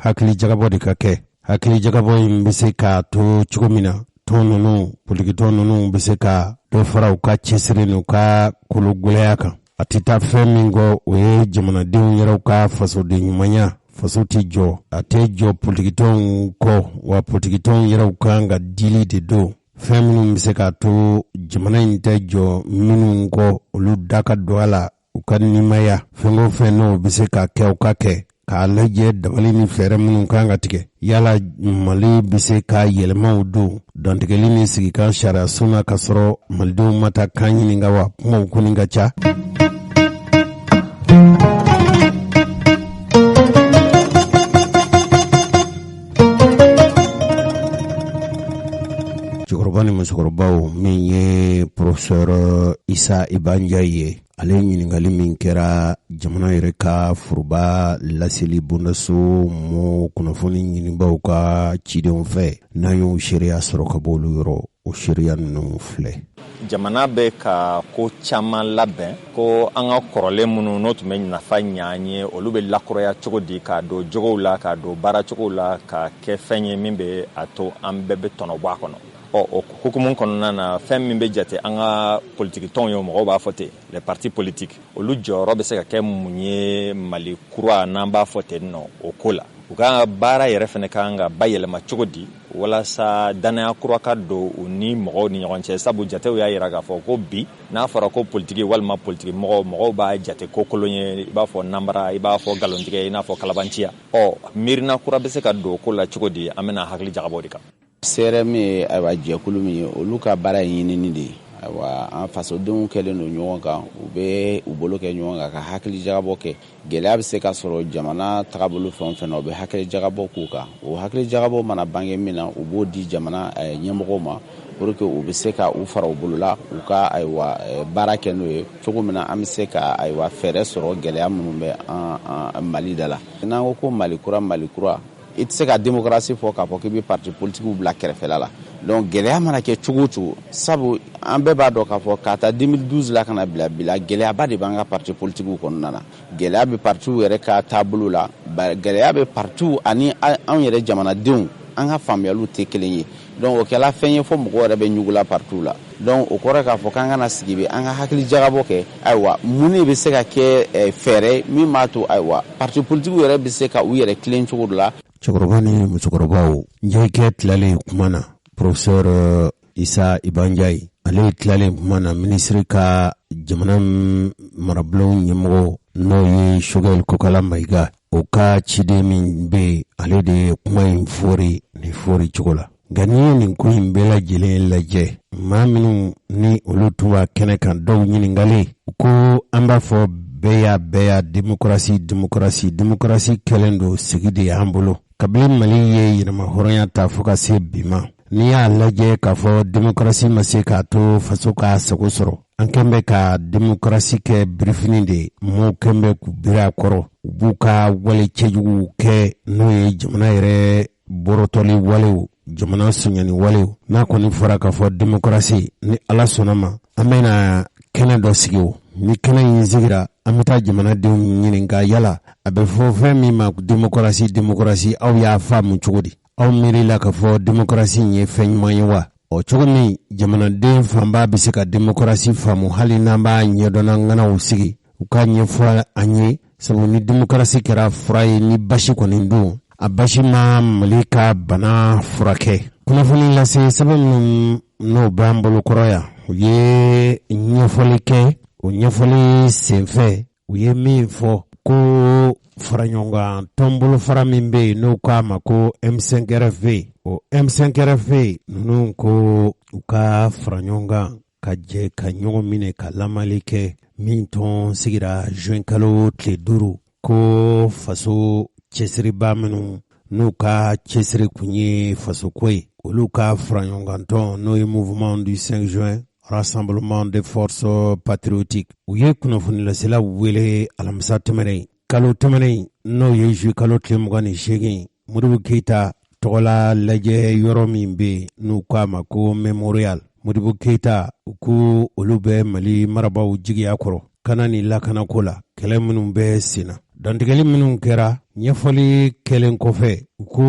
S1: hakili jagabɔ de ka kɛ hakili jagabɔ in bɛ se k'a to cogo min na tɔn ninnu politikitɔn ninnu bɛ se ka dɔ fara u ka cɛsiri n'u ka kologɛlɛya kan a tɛ taa fɛn min kɔ o ye jamanadenw yɛrɛw ka fasoden ɲumanya faso tɛ jɔ a tɛ jɔ politikitɔnw kɔ wa politikitɔnw yɛrɛw kan ka dili de don fɛn minnu bɛ se k'a to jamana in tɛ jɔ minnu kɔ olu da ka don a la u ka nimaya fɛn o fɛn n'o bɛ se ka kɛ u ka kɛ k'a lajɛ dabali ni fɛɛrɛ minnu kan ka tigɛ yala Mali bɛ se ka yɛlɛmaw don dantigɛli ni sigikan sariya sun na ka sɔrɔ malidenw ma taa kan ɲininka wa kumaw kɔni ka ca. Cɛkɔrɔba ni musokɔrɔbaw min ye Professeur Isa Ibanja ye ale ɲininkali min kɛra jamana yɛrɛ ka foroba laseli bondaso mɔ kunnafoni ɲinibaw ka cidenw fɛ n'an y'o sariya sɔrɔ ka bɔ olu yɔrɔ o sariya ninnu filɛ.
S5: Jamana bɛ ka ko caman labɛn ko an ka kɔrɔlen minnu n'o tun bɛ nafa ɲɛ an ye olu bɛ lakuraya cogo di k'a don jogow la k'a don baara cogow la ka kɛ fɛn ye min bɛ a to an bɛɛ bɛ tɔnɔ bɔ a kɔnɔ. O hukumu kɔnɔna na fɛn min bɛ jate an ka politikitɔnw ye mɔgɔw b'a fɔ ten les partis politiques olu jɔyɔrɔ bɛ se ka kɛ mun ye Mali kura n'an b'a fɔ ten nɔ o ko la u ka baara yɛrɛ fɛnɛ kan ka bayɛlɛma cogo di walasa danaya kura ka don u ni mɔgɔw ni ɲɔgɔn cɛ sabu jatew y'a yira k'a fɔ ko bi n'a fɔra ko politiki walima politiki mɔgɔw b'a jate ko kolon ye i b'a fɔ nanbara i b'a fɔ galontigɛ i n'a fɔ kalabanciya miirina kura bɛ se ka don ko la cogo di an bɛna hakili jagabɔ de kan
S6: seere min ye ayiwa jɛkulu min ye olu ka baara ye ɲinini de ye ayiwa an fasodenw kɛlen don ɲɔgɔn kan u bɛ u bolo kɛ ɲɔgɔn kan ka hakili jagabɔ kɛ gɛlɛya bɛ se ka sɔrɔ jamana tagabolo fɛn o fɛn na u bɛ hakili jagabɔ k'u kan o hakili jagabɔ mana bange min na u b'o di jamana ɲɛmɔgɔw ma pour que u bɛ se ka u fara u bolo la u ka ayiwa baara kɛ n'o ye cogo min na an bɛ se ka ayiwa fɛɛrɛ sɔrɔ gɛlɛya minnu bɛ an Mali da la n'an ko ko Mali kura i tɛ se ka démocratie fɔ k'a fɔ k'i bɛ parti politique bila kɛrɛfɛla la donc gɛlɛya mana kɛ cogo o cogo sabu an bɛɛ b'a dɔn k'a fɔ k'a ta 2012 la ka na bila gɛlɛyaba de b'an ka parti politique kɔnɔna na gɛlɛya bɛ partiw yɛrɛ ka taabolo la gɛlɛya bɛ partiw ani anw yɛrɛ jamanadenw an ka faamuyaliw tɛ kelen ye donc o kɛla fɛn ye fɔ mɔgɔw yɛrɛ bɛ ɲugula partiw la donc o kɔrɔ k'a fɔ k'an kana sigi bɛ an ka hakili jagabɔ kɛ ayiwa mun de bɛ se ka kɛ fɛɛrɛ min b'a to ayiwa parti politique yɛrɛ bɛ se ka u yɛrɛ tilen cogo dɔ la.
S1: Cɛkɔrɔba ni musokɔrɔbaw njɛkɛ tilalen kuma na professeur Isa Ibanjayi ale tilalen kuma na ministre ka jamana marabolo ɲɛmɔgɔ n'o ye Choguel Kokala Mayiga o ka ciden min bɛ ale de kuma in fɔri ni fɔri cogo la nka n'i ye nin ko in bɛɛ lajɛlen lajɛ maa minnu ni olu tun b'a kɛnɛ kan dɔw ɲininkali ko an b'a fɔ bɛɛ ya démocratie kɛlen don sigi de y'an bolo kabini Mali ye yɛrɛma hɔrɔnya ta fo ka se bi ma n'i y'a lajɛ k'a fɔ démocratie ma se k'a to faso k'a sago sɔrɔ an kɛn bɛ ka démocratie kɛ birifini de mɔɔw kɛn bɛ k'u biri a kɔrɔ u b'u ka wale cɛjuguw kɛ n'o ye jamana yɛrɛ bɔrɔtɔli walew jamana soɲani walew n'a kɔni fɔra k'a fɔ démocratie ni Ala sɔnna ma an bɛna kɛnɛ dɔ sigi o ni kɛnɛ in sigira an bɛ taa jamanadenw ɲininka yala a bɛ fɔ fɛn min ma démocratie aw y'a faamu cogo di aw miirila k'a fɔ démocratie in ye fɛn ɲuman ye wa cogo min jamanaden fanba bɛ se ka démocratie faamu hali n'an b'a ɲɛdɔnna ŋanaw sigi u ka ɲɛfɔ an ye sabu ni démocratie kɛra fura ye ni basi kɔni don a basi ma Mali ka bana furakɛ kunnafoni lase sɛbɛn minnu n'o b'an bolo kɔrɔ yan u ye ɲɛfɔli kɛ o ɲɛfɔli senfɛ u ye min fɔ ko faraɲɔgɔnkan tɔnbolo fara min bɛ yen n'o k'a ma ko M5RFV o M5RFV ninnu ko u ka faraɲɔgɔnkan ka jɛ ka ɲɔgɔn minɛ ka lamali kɛ min tɔn sigira juin kalo tile 5 ko faso cɛsiriba minnu n'u ka cɛsiri kun ye fasoko ye olu ka faraɲɔgɔnkan tɔn n'o ye mouvement du 5 juin Rassemblement des forces patriotiques u ye kunnafonilasela wele alamisa tɛmɛnen kalo tɛmɛnen n'o ye juillet kalo tile 28 Modibo Keita tɔgɔla lajɛ yɔrɔ min bɛ n'u k'a ma ko Memorial Modibo Keita u ko olu bɛ Mali marabaw jigiya kɔrɔ kana ni lakanako la kɛlɛ minnu bɛ sen na dantigɛli minnu kɛra ɲɛfɔli kɛlen kɔfɛ u ko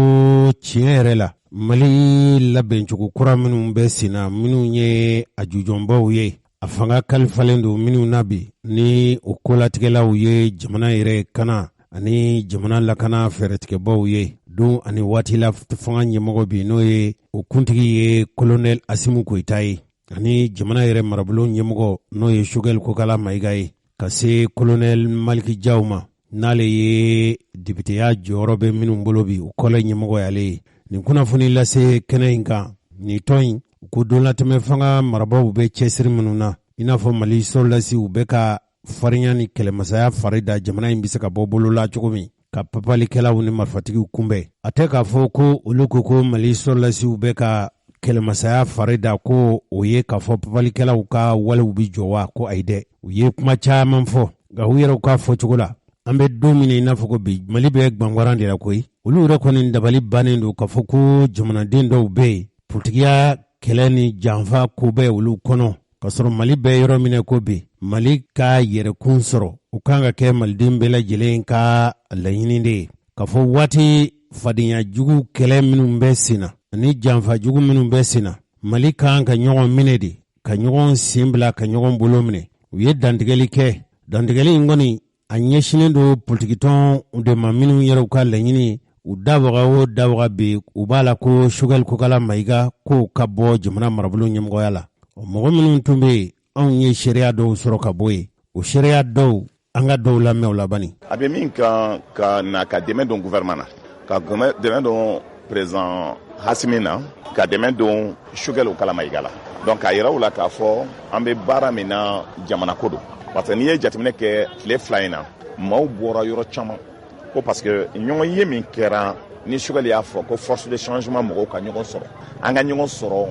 S1: tiɲɛ yɛrɛ la Mali labɛncogo kura minnu bɛ sen na minnu ye a jujɔnbaw ye a fanga kalifalen don minnu na bi ni o kolatigɛlaw ye jamana yɛrɛ kana ani jamana lakana fɛɛrɛtigɛbaw ye don ani waati la fanga ɲɛmɔgɔ bi n'o ye o kuntigi ye colonel Asimu Koyita ye ani jamana yɛrɛ marabolo ɲɛmɔgɔ n'o ye Choguel Kokala Mayiga ye ka se colonel Maliki Jaw ma n'ale ye députéya jɔyɔrɔ bɛ minnu bolo bi o kɔlɛ ɲɛmɔgɔ y'ale ye nin kunnafoni lase kɛnɛ in kan nin tɔn in ko don latɛmɛ fanga marabaw bɛ cɛsiri minnu na i n'a fɔ Mali sɔrɔdasiw bɛ ka farinya ni kɛlɛmasaya fari da jamana in bɛ se ka bɔ bolo la cogo min ka papalikɛlaw ni marifatigiw kunbɛn a tɛ k'a fɔ ko olu ko Mali sɔrɔdasiw bɛ ka kɛlɛmasaya fari da ko o ye k'a fɔ papalikɛlaw ka walew bi jɔ wa ko ayi dɛ u ye kuma caman fɔ nka u yɛrɛw ka fɔ cogo la an bɛ don min i n'a fɔ ko bi Mali bɛ gbangwaran de la koyi olu yɛrɛ kɔni dabali bannen don k'a fɔ ko jamanaden dɔw bɛ yen politigiya kɛlɛ ni janfa ko bɛ olu kɔnɔ ka sɔrɔ Mali bɛ yɔrɔ minɛ ko bi Mali ka yɛrɛkun sɔrɔ u kan ka kɛ maliden bɛɛ lajɛlen ka laɲini de ye k'a fɔ waati fadenya jugu kɛlɛ minnu bɛ sen na ani janfa jugu minnu bɛ sen na Mali kan ka ɲɔgɔn minɛ de ka ɲɔgɔn sen bila ka ɲɔgɔn bolo minɛ u ye dantigɛli kɛ dantigɛli in kɔni a ɲɛsinnen don politikitɔn de ma minnu yɛrɛ ka laɲini u dawaga o dawaga be u b'a la ko Choguel Kokala Mayiga k'o ka bɔ jamana marabolo ɲɛmɔgɔya la. O mɔgɔ minnu tun be anw ye sariya dɔw sɔrɔ ka bɔ yen, o sariya dɔw an ka dɔw lamɛn o la bani.
S7: A bɛ min kan ka na ka dɛmɛ don gouvernement na, ka dɛmɛ don président Hasimi na, ka dɛmɛ don Choguel Kokala Mayiga la. Donc a yira u la k'a fɔ an bɛ baara min na jamana ko don. Parce que n'i ye jateminɛ kɛ tile 2 in na, maaw bɔra yɔrɔ caman ko parce que ɲɔgɔn ye min kɛra ni Choguel y'a fɔ ko force de changement mɔgɔw ka ɲɔgɔn sɔrɔ, an ka ɲɔgɔn sɔrɔ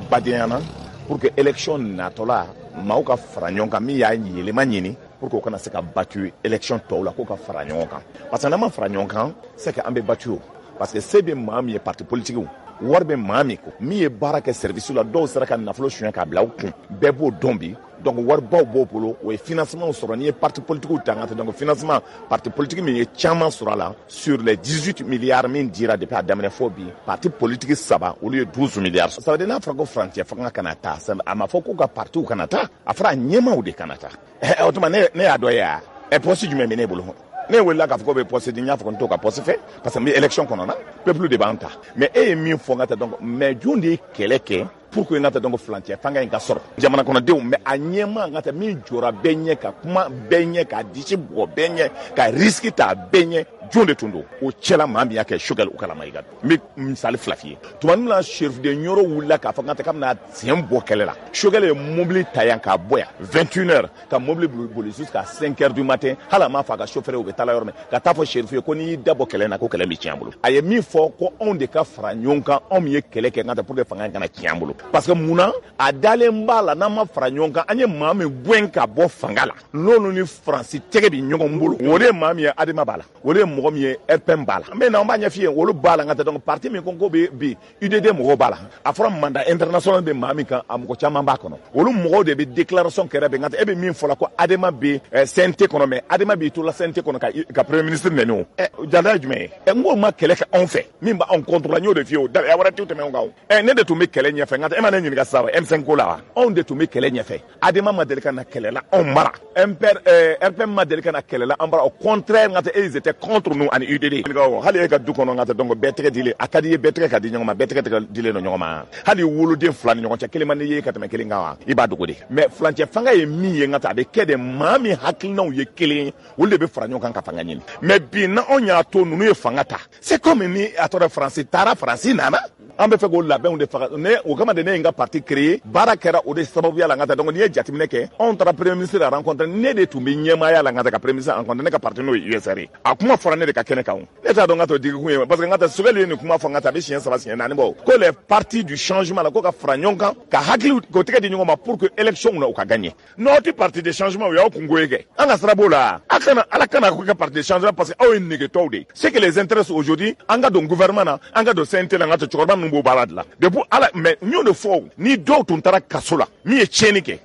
S7: badenya na pour que élection natɔla maaw ka fara ɲɔgɔn kan min y'a yɛlɛma ɲini pour que o kana se ka battu élection tɔw la k'o ka fara ɲɔgɔn kan. Parce que n'an ma fara ɲɔgɔn kan c'est que an bɛ battu o. Parce que se bɛ maa min ye parti politique wari bɛ maa min ko min ye baara kɛ service la dɔw sera ka nafolo suɲɛ k'a bila u kun bɛɛ b'o dɔn bi. Donc waribaw b'o bolo o ye financement sɔrɔ n'i ye parti politique ta ka donc financement parti politique min ye caman sɔrɔ la sur les 18 milliards min dira depuis a daminɛ fɔ bi parti politique 3 olu ye 12 milliards. Ça veut dire n'a fɔra ko frontière fanga kana taa a ma fɔ k'u ka partiw kana taa a fɔra ɲɛmaaw de kana taa. O tuma ne y'a dɔn ya poste jumɛn bɛ ne bolo ne wulila k'a fɔ ko bɛ poste di n y'a fɔ ko n t'o ka poste fɛ parce que n bɛ élection kɔnɔ na peuple de b'an ta mais e ye min fɔ n ka taa donc mais jɔn de ye kɛlɛ kɛ pour que n ka taa donc frontière fanga in ka sɔrɔ jamana kɔnɔdenw mais a ɲɛmaa n ka taa min jɔra bɛɛ ɲɛ ka kuma bɛɛ ɲɛ ka disi bugɔ bɛɛ ɲɛ ka risque ta bɛɛ ɲɛ jɔn de tun don o cɛla maa min y'a kɛ Choguel Kokala Mayiga n bɛ misali 2 f'i ye tuma min na chefden Yoro wulila k'a fɔ n ka taa k'a bɛna sen bɔ kɛlɛ la Choguel ye mobili ta yan k'a bɔ yan 21h ka mobili boli jusqu'à 5h du matin hali a m'a fɔ a ka chauffeur u bɛ taa yɔrɔ min ka taa fɔ sheriff ye ko n'i y'i da bɔ kɛlɛ in na ko kɛlɛ bɛ tiɲɛ an bolo a ye min fɔ ko anw de ka fara ɲɔgɔn kan anw min ye kɛlɛ kɛ n ka taa pour que fanga in kana tiɲɛ an bolo parce que munna a dalen b'a la n'an ma fara ɲɔgɔn kan an ye maa min gɛn ka bɔ fanga la n'olu ni Faransi tɛgɛ bɛ ɲɔgɔn bolo o de ye maa min ye Adama b'a la o de ye mɔgɔ min ye RPM b'a la mais n'an b'a ɲɛf'i ye olu b'a la n ka taa donc parti min ko bɛ bi UDD mɔgɔw b'a la a fɔra mandat international bɛ maa min kan a mɔgɔ caman b'a kɔnɔ olu mɔgɔw de bɛ déclaration kɛra bɛ n ka taa e bɛ min fɔ la ko Adama bɛ CNT kɔnɔ mais Adama bɛ to la CNT kɔnɔ ka premier ministre nɛni o jada ye jumɛn ye n k'o ma kɛlɛ kɛ anw fɛ min b'anw contre la n y'o de f'i ye o da wɛrɛ t'u tɛmɛ anw kan ne de tun bɛ kɛlɛ ɲɛfɛ n ka taa e ma ne ɲininka sisan M5 ko la wa anw de tun bɛ kɛlɛ ɲɛfɛ Adama ma deli ka na kɛlɛ la anw mara RPM ma deli ka na kɛlɛ la an bara au contraire n ka taa ils étaient contre nous ani UDD hali e ka du kɔnɔ n ka taa donc bɛɛ tɛgɛ dilen a ka di ye bɛɛ tɛgɛ ka di ɲɔgɔn ma bɛɛ tɛgɛ dilen don ɲɔgɔn ma hali woloden 2 ni ɲɔgɔn cɛ kelen man di ye ka tɛmɛ kelen kan wa i b'a dogo de mais furancɛ fanga ye min ye n ka taa a bɛ kɛ de maa min hakilinaw ye kelen ye olu de bɛ fara ɲɔgɔn kan ka fanga ɲini mais bi na anw y'a to ninnu ye fanga ta c'est comme ni a tɔra Faransi taara Faransi nana an bɛ fɛ k'o labɛnw de faga o kama de ne ye n ka parti créé baara kɛra o de sababuya la n ka taa donc n'i ye jateminɛ kɛ anw taara premier ministre a rencontre ne de tun bɛ ɲɛmaaya la n ka taa ka premier ministre rencontre ne ka parti n'o ye USR ye a kuma fɔra ne de ka kɛnɛ kan ne t'a dɔn n ka to digikun ye parce que n ka taa Choguel ye nin kuma fɔ n ka taa a bɛ siɲɛ 3 siɲɛ 4 bɔ ko les partis du changement la ko ka fara ɲɔgɔn kan ka hakili k'o tɛgɛ di ɲɔgɔn ma pour que élection na o ka gagner n'aw tɛ parti de changement o y'aw kungo ye kɛ an ka sira b'o la ala kana k'o kɛ parti de changement parce que aw ye negetɔw de c'est que les intéresse aujourd'hui an ka don gouvernement na an ka don CNT la n ka to cɛkɔrɔba ninnu b'o baara de la depuis ala mais n y'o de fɔ ni dɔw tun taara kaso la min ye tiɲɛni kɛ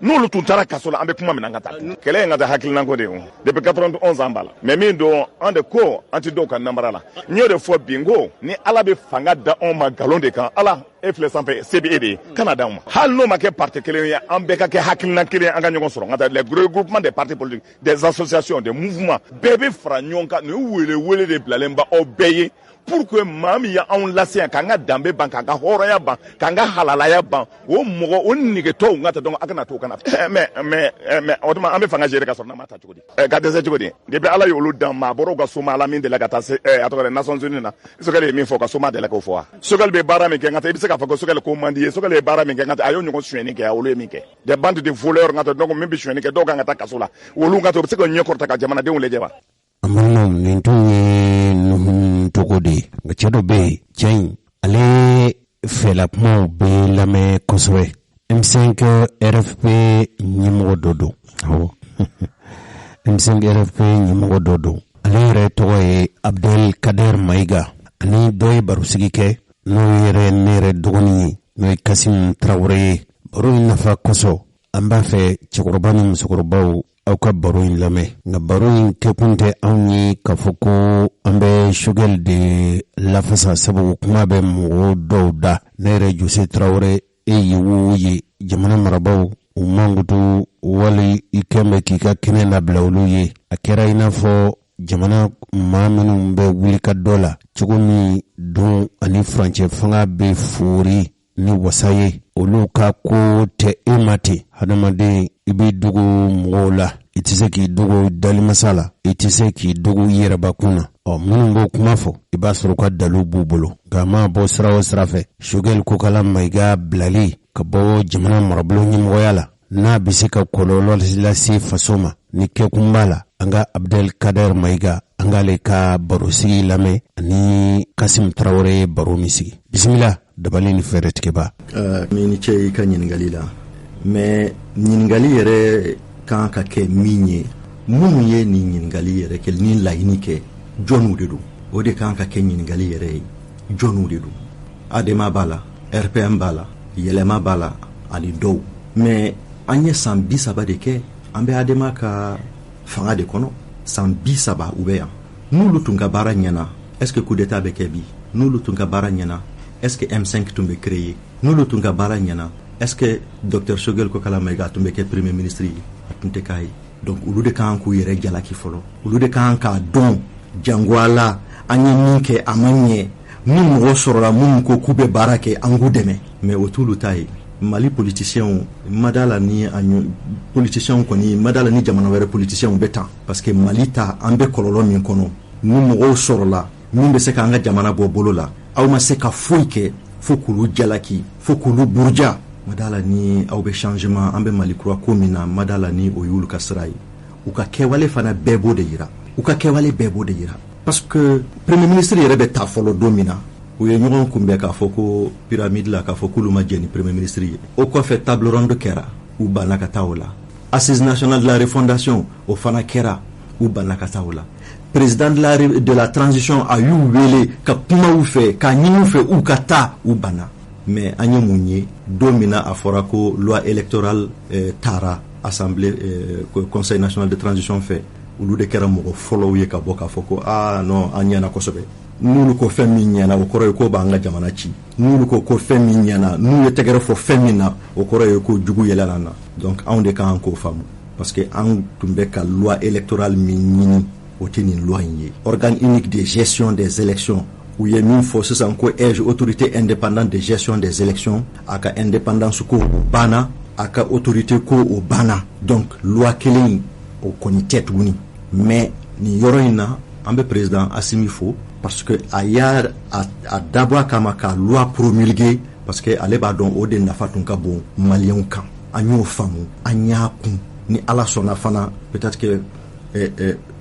S7: n'olu tun taara kaso la an bɛ kuma min na an ka taa kɛlɛ in ka taa hakilinako de ye depuis 91 an b'a la mais min don an de ko an tɛ dɔw ka namara la n y'o de fɔ bi n ko ni ala bɛ fanga da anw ma nkalon de kan ala e filɛ sanfɛ se bɛ e de ye kana d'anw ma hali n'o ma kɛ parti kelen ye an bɛɛ ka kɛ hakilina kelen an ka ɲɔgɔn sɔrɔ n ka taa les regroupements des partis politiques des associations des mouvements bɛɛ bɛ fara ɲɔgɔn kan nin wele de bilalen ba aw bɛɛ ye pour que maa min y'anw lase yan k'an ka danbe ban k'an ka hɔrɔnya ban k'an ka halalaya ban o mɔgɔ o negetɔw n ka taa donc a kana to o kana mais o tuma an bɛ fanga gérer ka sɔrɔ n'an m'a ta cogo di ka dɛsɛ cogo di depuis ala y'olu dan maabɔrɔw ka soma ala min delila ka taa se a tɔgɔ ye Nations Unies na Choguel ye min fɔ ka soma delila k'o fɔ wa Choguel bɛ baara min kɛ n ka taa i bɛ se k'a fɔ ko Choguel ko man di ye Choguel ye baara min kɛ n ka taa a y'o ɲɔgɔn suyɛnni kɛ olu ye min kɛ des bandes de voleurs n ka taa donc min bɛ suyɛnni kɛ dɔw kan ka taa kaso la olu ka taa u bɛ se ka ɲɛ kɔrɔta ka jamanadenw lajɛ wa
S1: amanu nin tun ye nuhun togo de nka cɛ dɔ bɛ yen cɛ in ale fɛla kumaw bɛ lamɛn kosɛbɛ M5 RFP ɲɛmɔgɔ dɔ don awɔ M5 RFP ɲɛmɔgɔ dɔ don ale yɛrɛ tɔgɔ ye Abdel Kader Mayiga ani dɔ ye barosigi kɛ n'o yɛrɛ ne yɛrɛ dɔgɔnin ye n'o ye Kasim Traoré ye baro in nafa kosɔn an b'a fɛ cɛkɔrɔba ni musokɔrɔbaw aw ka baro in lamɛn nka baro in kɛkun tɛ anw ye k'a fɔ ko an bɛ Choguel de lafasa sabu kuma bɛ mɔgɔ dɔw da ne yɛrɛ Jose Traoré e ye wo ye jamana marabaw u mankutu wali i kɛn bɛ k'i ka kɛnɛ labila olu ye a kɛra i n'a fɔ jamana maa minnu bɛ wuli ka dɔ la cogo min don ani furancɛ fanga bɛ fori ni wasa ye olu ka ko tɛ e ma ten hadamaden i b'i dogo mɔgɔw la i tɛ se k'i dogo dalimasa la i tɛ se k'i dogo i yɛrɛbakun na minnu b'o kuma fɔ i b'a sɔrɔ ka dalu b'u bolo nka maa bɔ sira o sira fɛ Choguel Kokala Mayiga bilali ka bɔ jamana marabolo ɲɛmɔgɔya la n'a bɛ se ka kɔlɔlɔ lase faso ma ni kɛkun b'a la an ka Abdelkader Mayiga an k'ale ka baro sigi lamɛn ani Kasim Tarawele baro min sigi bisimila dabali ni fɛɛrɛ tigɛba.
S8: Min ni cɛ i ka ɲininkali la mais ɲininkali yɛrɛ kan ka kɛ min ye minnu ye nin ɲininkali yɛrɛ kɛ ni laɲini kɛ jɔnw de don o de kan ka kɛ ɲininkali yɛrɛ ye jɔnw de don ADEMA b'a la RPM b'a la yɛlɛma b'a la ani dɔw mais an ye san 30 de kɛ an bɛ ADEMA ka fanga de kɔnɔ san 30 u bɛ yan n'olu tun ka baara ɲɛna est-ce que coup d'état bɛ kɛ bi n'olu tun ka baara ɲɛna est-ce que M5 tun bɛ créer n'olu tun ka baara ɲɛna est-ce que Dr Choguel Kokala Mayiga tun bɛ kɛ premier ministre ye a tun tɛ k'a ye donc olu de kan k'u yɛrɛ jalaki fɔlɔ olu de kan k'a dɔn jangoala an ye min kɛ a ma ɲɛ ni mɔgɔ sɔrɔla minnu ko k'u bɛ baara kɛ an k'u dɛmɛ mais o t'olu ta ye Mali politiciens madala ni politiciens kɔni madala ni jamana wɛrɛ politiciens bɛ tan parce que Mali ta an bɛ kɔlɔlɔ min kɔnɔ ni mɔgɔw sɔrɔla min bɛ se k'an ka jamana bɔ bolo la aw ma se ka foyi kɛ fo k'olu jalaki fo k'olu buruja madala ni aw bɛ changement an bɛ Mali kura ko min na madala ni o y'olu ka sira ye u ka kɛwale fana bɛɛ b'o de yira u ka kɛwale bɛɛ b'o de yira parce que premier ministre yɛrɛ bɛ taa fɔlɔ don min na u ye ɲɔgɔn kunbɛn k'a fɔ ko pyramide la k'a fɔ k'olu ma jɛ ni premier ministre ye o kɔfɛ table ronde kɛra u banna ka taa o la assise nationale de la refondation o fana kɛra u banna ka taa o la président de la transition a y'u wele ka kuma u fɛ ka ɲini u fɛ u ka taa u banna mais an ye mun ye don min na a fɔra ko loi électorale taara assemblée conseil national de transition fɛ olu de kɛra mɔgɔ fɔlɔw ye ka bɔ k'a fɔ ko non an ɲɛna kosɛbɛ n'olu ko fɛn min ɲɛna o kɔrɔ ye ko b'an ka jamana ci n'olu ko fɛn min ɲɛna n'u ye tɛgɛrɛ fɔ fɛn min na o kɔrɔ ye ko jugu yɛlɛla na donc anw de kan k'o faamu parce que an tun bɛ ka loi électorale min ɲini o tɛ nin loi in ye organe unique de gestion des élections u ye min fɔ sisan ko autorité indépendante de gestion des élections a ka indépendance ko o banna a ka autorité ko o banna donc loi kelen o kɔni tɛ tuguni mais nin yɔrɔ in na an bɛ président Assimi fo parce que a y'a dabɔ a kama ka loi promulguer parce que ale b'a dɔn o de nafa tun ka bon maliyɛnw kan an y'o faamu an y'a kun ni ala sɔnna fana peut-être que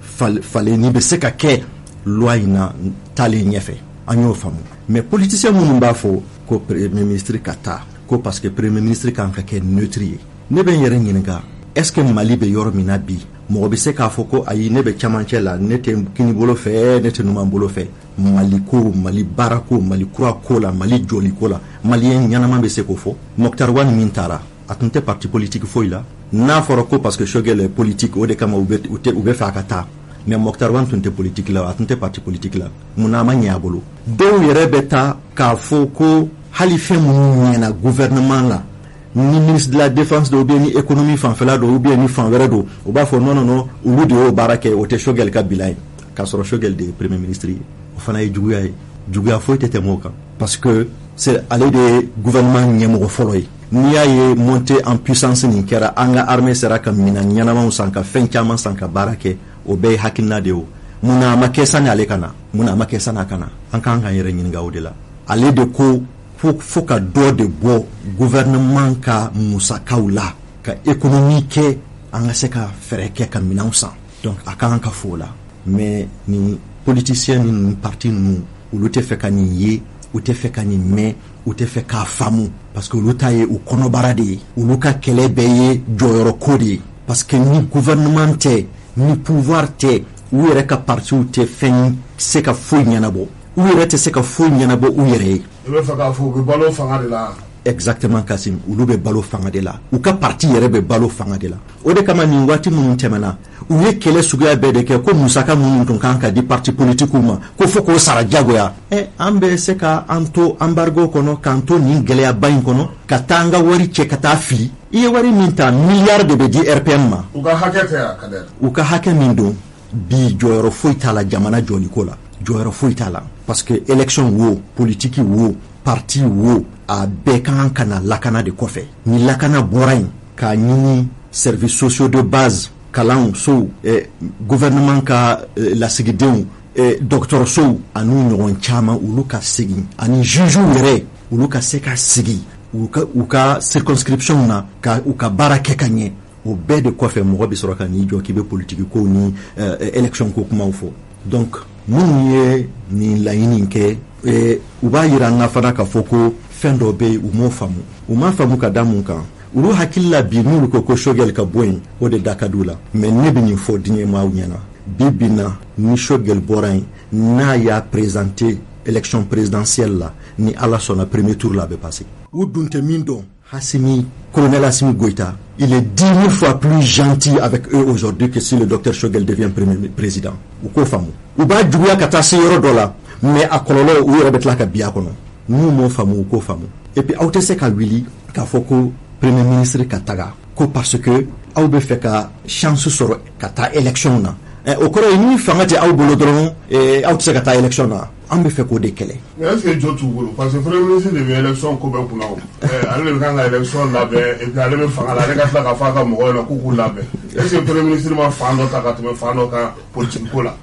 S8: faleni bɛ se ka kɛ loi in na taalen ɲɛfɛ an y'o faamu mais politicien minnu b'a fɔ ko premier ministre ka taa ko parce que premier ministre kan ka kɛ neutre ye ne bɛ n yɛrɛ ɲininka est-ce que Mali bɛ yɔrɔ min na bi mɔgɔ bɛ se k'a fɔ ko ayi ne bɛ camancɛ la ne tɛ kini bolo fɛ ne tɛ numan bolo fɛ Mali ko Mali baara ko Mali kura ko la Mali joli ko la maliyɛn ɲɛnama bɛ se k'o fɔ Mokhtar Wane min taara a tun tɛ parti politique foyi la n'a fɔra ko parce que Choguel est politique o de kama u bɛ fɛ a ka taa mais Mokhtar Wane tun tɛ politique la a tun tɛ parti politique la munna a ma ɲɛ a bolo dɔw yɛrɛ bɛ taa k'a fɔ ko hali fɛn minnu ɲɛna gouvernement la ni ministre de la défense do bien ni économie fanfɛla do ou bien ni fan wɛrɛ do o b'a fɔ non olu de y'o baara kɛ o tɛ Choguel ka bilan ye k'a sɔrɔ Choguel de ye premier ministre ye o fana ye juguya ye juguya foyi tɛ tɛmɛ o kan parce que c'est ale de ye gouvernement ɲɛmɔgɔ fɔlɔ ye n'i y'a ye montée en puissance nin kɛra an ka armée sera ka minɛn ɲɛnamaw san ka fɛn caman san ka baara kɛ o bɛɛ ye hakilina de ye o munna a ma kɛ sani ale ka na munna a ma kɛ sani a ka na an k'an k'an yɛrɛ ɲininka o de la ale de ko fo ka dɔ de bɔ gouvernement ka musakaw la ka économie kɛ an ka se ka fɛɛrɛ kɛ ka minɛnw san donc a kan ka fɔ o la mais ni politicien ni parti ninnu olu tɛ fɛ ka nin ye u tɛ fɛ ka nin mɛn u tɛ fɛ k'a faamu parce que olu ta ye u kɔnɔbara de ye olu ka kɛlɛ bɛɛ ye jɔyɔrɔko de ye parce que ni gouvernement tɛ ni pouvoir tɛ u yɛrɛ ka partiw tɛ fɛn se ka foyi ɲɛnabɔ u yɛrɛ tɛ se ka foyi ɲɛnabɔ u yɛrɛ ye.
S9: I bɛ fɛ k'a fɔ u bɛ balo fanga de la.
S8: Exactement Kasim, olu bɛ balo fanga de la u ka parti yɛrɛ bɛ balo fanga de la o de kama nin waati minnu tɛmɛna u ye kɛlɛ suguya bɛɛ de kɛ ko musaka minnu tun kan ka di parti politique ma ko fo k'o sara jagoya an bɛ se ka an to embargo kɔnɔ k'an to nin gɛlɛyaba in kɔnɔ ka taa an ka wari cɛ ka taa fili i ye wari min ta miliyari de bɛ di RPM ma
S9: u ka hakɛ tɛ ya Kader
S8: u ka hakɛ min don bi jɔyɔrɔ foyi t'a la jamana jɔliko la jɔyɔrɔ foyi t'a la parce que élection wo politique wo parti wo a bɛɛ kan ka na lakana de kɔfɛ ni lakana bɔra yen k'a ɲini services sociaux de base kalanw sow gouvernement ka lasigidenw dɔgɔtɔrɔsow ani ɲɔgɔn caman olu ka segin ani jugew yɛrɛ olu ka se ka sigi u ka circonscription na u ka baara kɛ ka ɲɛ o bɛɛ de kɔfɛ mɔgɔ bɛ sɔrɔ ka n'i jɔ k'i bɛ politique ko ni élection ko kumaw fɔ donc minnu ye nin laɲini kɛ u b'a yira an na fana k'a fɔ ko fɛn dɔ bɛ yen u m'o faamu u m'a faamu ka da mun kan olu hakili la bi n'olu ko Shogel ka bɔ yen o de da ka d'u la mais ne bɛ nin fɔ diɲɛ maaw ɲɛna bi na ni Shogel bɔra yen n'a y'a présenté élection présidentielle la ni ala sɔnna premier tour la a bɛ passer u dun tɛ min dɔn colonel Assimi Goïta, il est 10 000 fois plus gentil avec eux aujourd'hui que si le docteur Shogel devient président. Ou ko famu. Ou ba djouya kata se yoro dola, mais a kololo ou yoro betla ka biya kono. Nous mo famu ou ko famu. Et puis aute se ka wili ka foko premier ministre kataga ko parce que aw be fe ka chance soro kata élection na. Au koro ni fangate aw bolo dron et aw se kata élection na. An bɛ fɛ k'o de kɛlɛ.
S9: Mais est-ce que Dieu t'ouvre bolo parce que premier ministre de l'élection ko bɛ kunna o. Ale de kan ka élection labɛn et puis ale bɛ fanga la ale ka tila ka fɔ a ka mɔgɔw ɲɛna k'u k'u labɛn. Est-ce que premier ministre ma fan dɔ ta ka tɛmɛ fan dɔ ka politique ko la.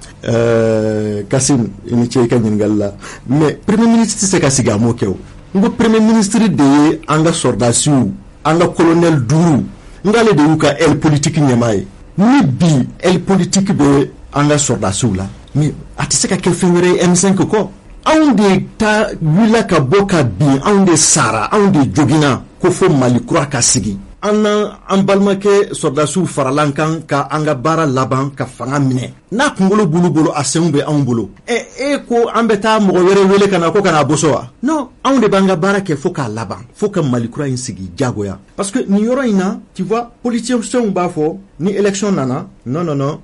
S8: Kasim i ni ce i ka ɲininkali la mais premier ministre tɛ se ka sigi a m'o kɛ o. N ko premier ministre de ye an ka sɔrdasiw an ka colonel duuru n k'ale de y'u ka aile politique ɲɛmaa ye. Ni bi aile politique bɛ an ka sɔrdasiw la. Mais a tɛ se ka kɛ fɛn wɛrɛ ye M5 kɔ anw de ta wulila ka bɔ ka bin anw de sara anw de jogina ko fo Mali kura ka sigi an balimakɛ sɔrdasiw faralan kan ka an ka baara laban ka fanga minɛ n'a kunkolo bolo a senw bɛ anw bolo ko an bɛ taa mɔgɔ wɛrɛ wele ka na ko ka na bɔsɔ wa non anw de b'an ka baara kɛ fo k'a laban fo ka Mali kura in sigi jagoya parce que nin yɔrɔ in na tu vois politiciens b'a fɔ ni élection nana non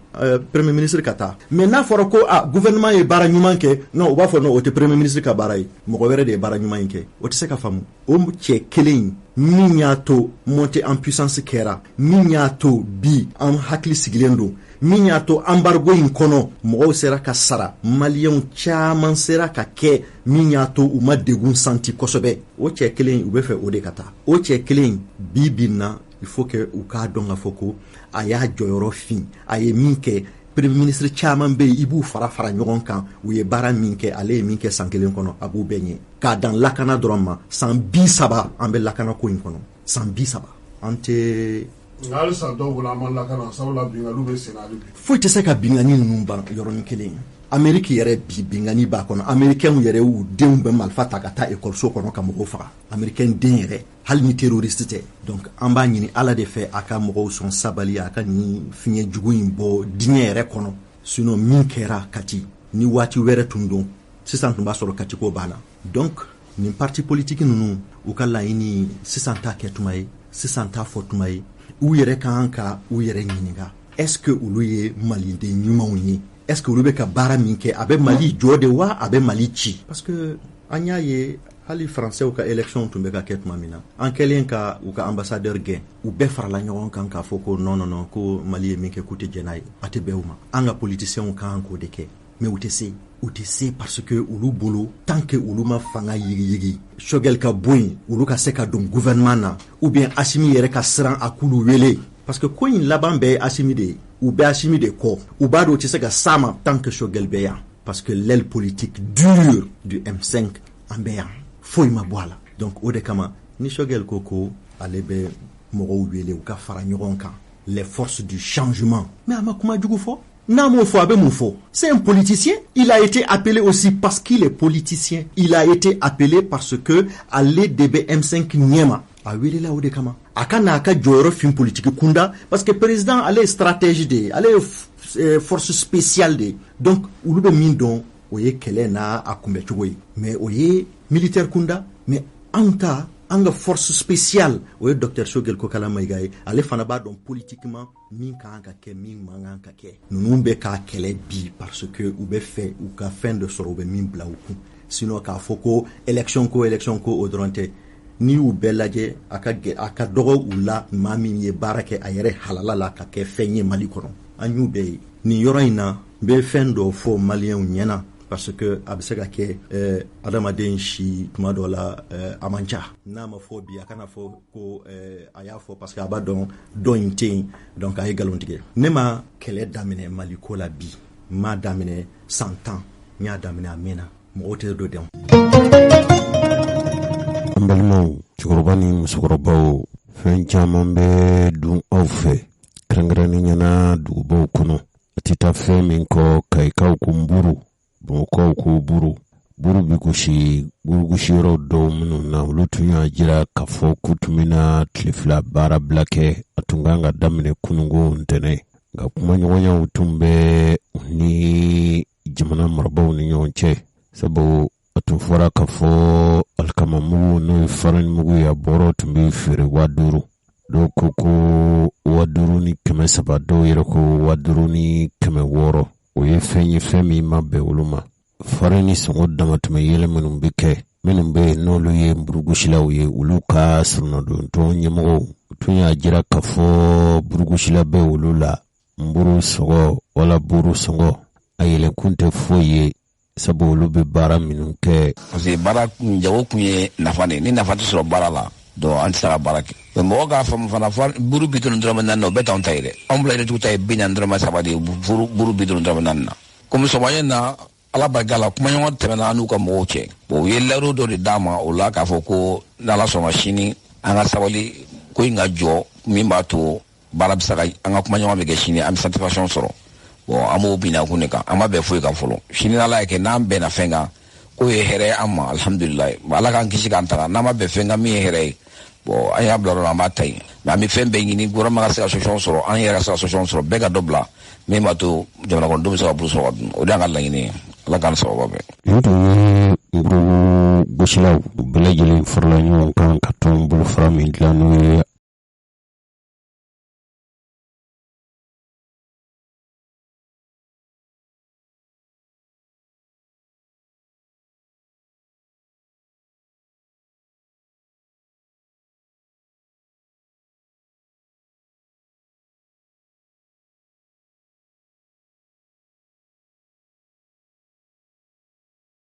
S8: premier ministre ka taa mais n'a fɔra ko gouvernement ye baara ɲuman kɛ non u b'a fɔ non o tɛ premier ministre ka baara ye mɔgɔ wɛrɛ de ye baara ɲuman in kɛ o tɛ se ka faamu o cɛ kelen min y'a to montée en puissance kɛra min y'a to bi an hakili sigilen don min y'a to embargo in kɔnɔ mɔgɔw sera ka sara maliyɛnw caman sera ka kɛ min y'a to u ma degun santi kosɛbɛ o cɛ kelen u bɛ fɛ o de ka taa o cɛ kelen bi na il faut que u k'a dɔn k'a fɔ ko a y'a jɔyɔrɔ fin a ye min kɛ premier ministre caman bɛ yen i b'u fara ɲɔgɔn kan u ye baara min kɛ ale ye min kɛ san kelen kɔnɔ a b'u bɛɛ ɲɛ k'a dan lakana dɔrɔn ma san 30 an bɛ lakana ko in kɔnɔ san 30 an tɛ.
S9: nka hali san dɔw bolo an ma lakana sabula binkaliw bɛ sen na hali bi.
S8: foyi tɛ se ka binkani ninnu ban yɔrɔnin kelen Amérique yɛrɛ bi binkani b'a kɔnɔ américain yɛrɛ y'u denw bɛ marifa ta ka taa école kɔnɔ ka mɔgɔw faga américain den yɛrɛ hali ni terroriste tɛ donc an b'a ɲini ala de fɛ a ka mɔgɔw sɔn sabali a ka nin fiɲɛ jugu in bɔ diɲɛ yɛrɛ kɔnɔ sinon min kɛra Kati ni waati wɛrɛ tun don sisan tun b'a sɔrɔ Kati ko banna donc nin parti politique ninnu u ka laɲini sisan t'a kɛ tuma ye sisan t'a fɔ tuma ye u yɛrɛ kan ka u yɛrɛ ɲininka est-ce que olu ye maliden ɲumanw ye est-ce que olu bɛ ka baara min kɛ a bɛ Mali jɔ de wa a bɛ Mali ci parce que an y'a ye hali français ka élection tun bɛ ka kɛ tuma min na an kɛlen ka u ka ambassadeur gɛn u bɛɛ farala ɲɔgɔn kan k'a fɔ ko non ko Mali ye min kɛ k'u tɛ jɛn n'a ye a tɛ bɛn u ma an ka politiciens kan k'o de kɛ mais u tɛ se parce que olu bolo tant que olu ma fanga yigi Shogel ka bɔ yen olu ka se ka don gouvernement na ou bien Assimi yɛrɛ ka siran a k'ulu wele parce que ko in laban bɛɛ ye Assimi de ye u bɛ Assimi de kɔ u b'a dɔn u tɛ se ka s'a ma tant que Shogel bɛ yan parce que l'aile politique dure du M5 an bɛ yan foyi ma bɔ a la donc o de kama ni Shogel ko ale bɛ mɔgɔw wele u ka fara ɲɔgɔn kan les forces du changement mais a ma kuma jugu fɔ n'a m'o fɔ a bɛ mun fɔ c'est un politicien il a été appelé aussi parce qu'il est politicien il a été appelé parce que ale de bɛ M5 ɲɛma a welela o de kama a ka n'a ka jɔyɔrɔ fin politique kunda parce que président ale ye stratégie de ye ale ye force spéciale de ye donc olu bɛ min dɔn o ye kɛlɛ n'a a kunbɛ cogo ye mais o ye militaire kunda mais an ka force spéciale o ye docteur Shogel Kokala Mayiga ye ale fana b'a dɔn politiquement min ka kan ka kɛ min man kan ka kɛ ninnu bɛ k'a kɛlɛ bi parce que u bɛ fɛ u ka fɛn dɔ sɔrɔ u bɛ min bila u kun sinon k'a fɔ ko élection ko o dɔrɔn tɛ ni y'u bɛɛ lajɛ a ka dɔgɔ u la maa min ye baara kɛ a yɛrɛ halala la ka kɛ fɛn ye Mali kɔnɔ an y'u bɛɛ ye nin yɔrɔ in na n bɛ fɛn dɔ fɔ maliyɛnw ɲɛna parce que a bɛ se ka kɛ adamaden si tuma dɔ la a man ca n'a ma fɔ bi a kana fɔ ko a y'a fɔ parce que a b'a dɔn dɔ in tɛ yen donc a ye nkalon tigɛ ne ma kɛlɛ daminɛ Mali ko la bi n m'a daminɛ 100 ans n y'a daminɛ a mɛnna mɔgɔw tɛ dɔ dɔn.
S1: An balimaw cɛkɔrɔba ni musokɔrɔbaw fɛn caman bɛ dun aw fɛ kɛrɛnkɛrɛnnen ɲɛna dugubaw kɔnɔ a tɛ taa fɛn min kɔ Kayikaw ko nburu Bamakɔkaw ko buru bɛ gosi gurugosi yɔrɔ dɔw minnu na olu tun y'a jira k'a fɔ k'u tun bɛna tile fila baara bila kɛ a tun kan ka daminɛ kunungo ntɛnɛn nka kumaɲɔgɔnyaw tun bɛ ni jamana marabaw ni ɲɔgɔn cɛ sabu a tun fɔra k'a fɔ alikamamugu n'o ye faranimugu ye a bɔrɔ tun bɛ feere 5000 dɔw ko ko 5300 dɔw yɛrɛ ko 5600 o ye fɛn ye fɛn min ma bɛn olu ma fara ni sɔngɔ damatɛmɛ yɛlɛ minnu bɛ kɛ minnu bɛ yen n'olu ye burugosilaw ye olu ka surunnadontɔn ɲɛmɔgɔw tun y'a jira k'a fɔ burugosila bɛ olu la nburu sɔngɔ wala buru sɔngɔ a yɛlɛkun tɛ foyi ye sabu olu bɛ baara minnu kɛ.
S10: parce que baara jago kun ye nafa de ni nafa tɛ sɔrɔ baara la donc an tɛ se ka baara kɛ mɔgɔ k'a faamu fana buru 50 dɔrɔmɛ 4 o bɛɛ t'anw ta ye dɛ anw bila yɛrɛtigiw ta ye 40 dɔrɔmɛ 3 de ye buru 50 dɔrɔmɛ 4 na komi sɔgɔmajɛ na ala barika la kumaɲɔgɔn tɛmɛna an n'u ka mɔgɔw cɛ bon u ye lɛriw dɔ de d'a ma o la k'a fɔ ko n'ala sɔnna sini an ka sabali ko in ka jɔ min b'a to baara bɛ se ka an ka kumaɲɔgɔn bɛ kɛ sini an bɛ satisfaction sɔrɔ bon an b'o binna kun de kan an ma bɛn foyi kan fɔlɔ sini ala ye kɛ n'an bɛnna fɛn kan k'o ye hɛrɛ an ma alhamdulilayi ala k'an kisi k'an taga n'an ma bɛn fɛn kan min ye hɛrɛ ye bon an y'a bila yɔrɔ la an b'a ta yen mais an bɛ fɛn bɛɛ ɲini gouvernement ka se ka solution sɔrɔ an yɛrɛ ka se ka solution sɔrɔ bɛɛ ka dɔ bila min b'a to jamana kɔnɔdenw bɛ se ka buru sɔrɔ ka dun o de y'an ka laɲini ye ala k'an sababa bɛɛ.
S1: nin tun ye buru gosilaw bɛɛ lajɛlen farala ɲɔgɔn kan ka tɔn bolofara min dilan n'o ye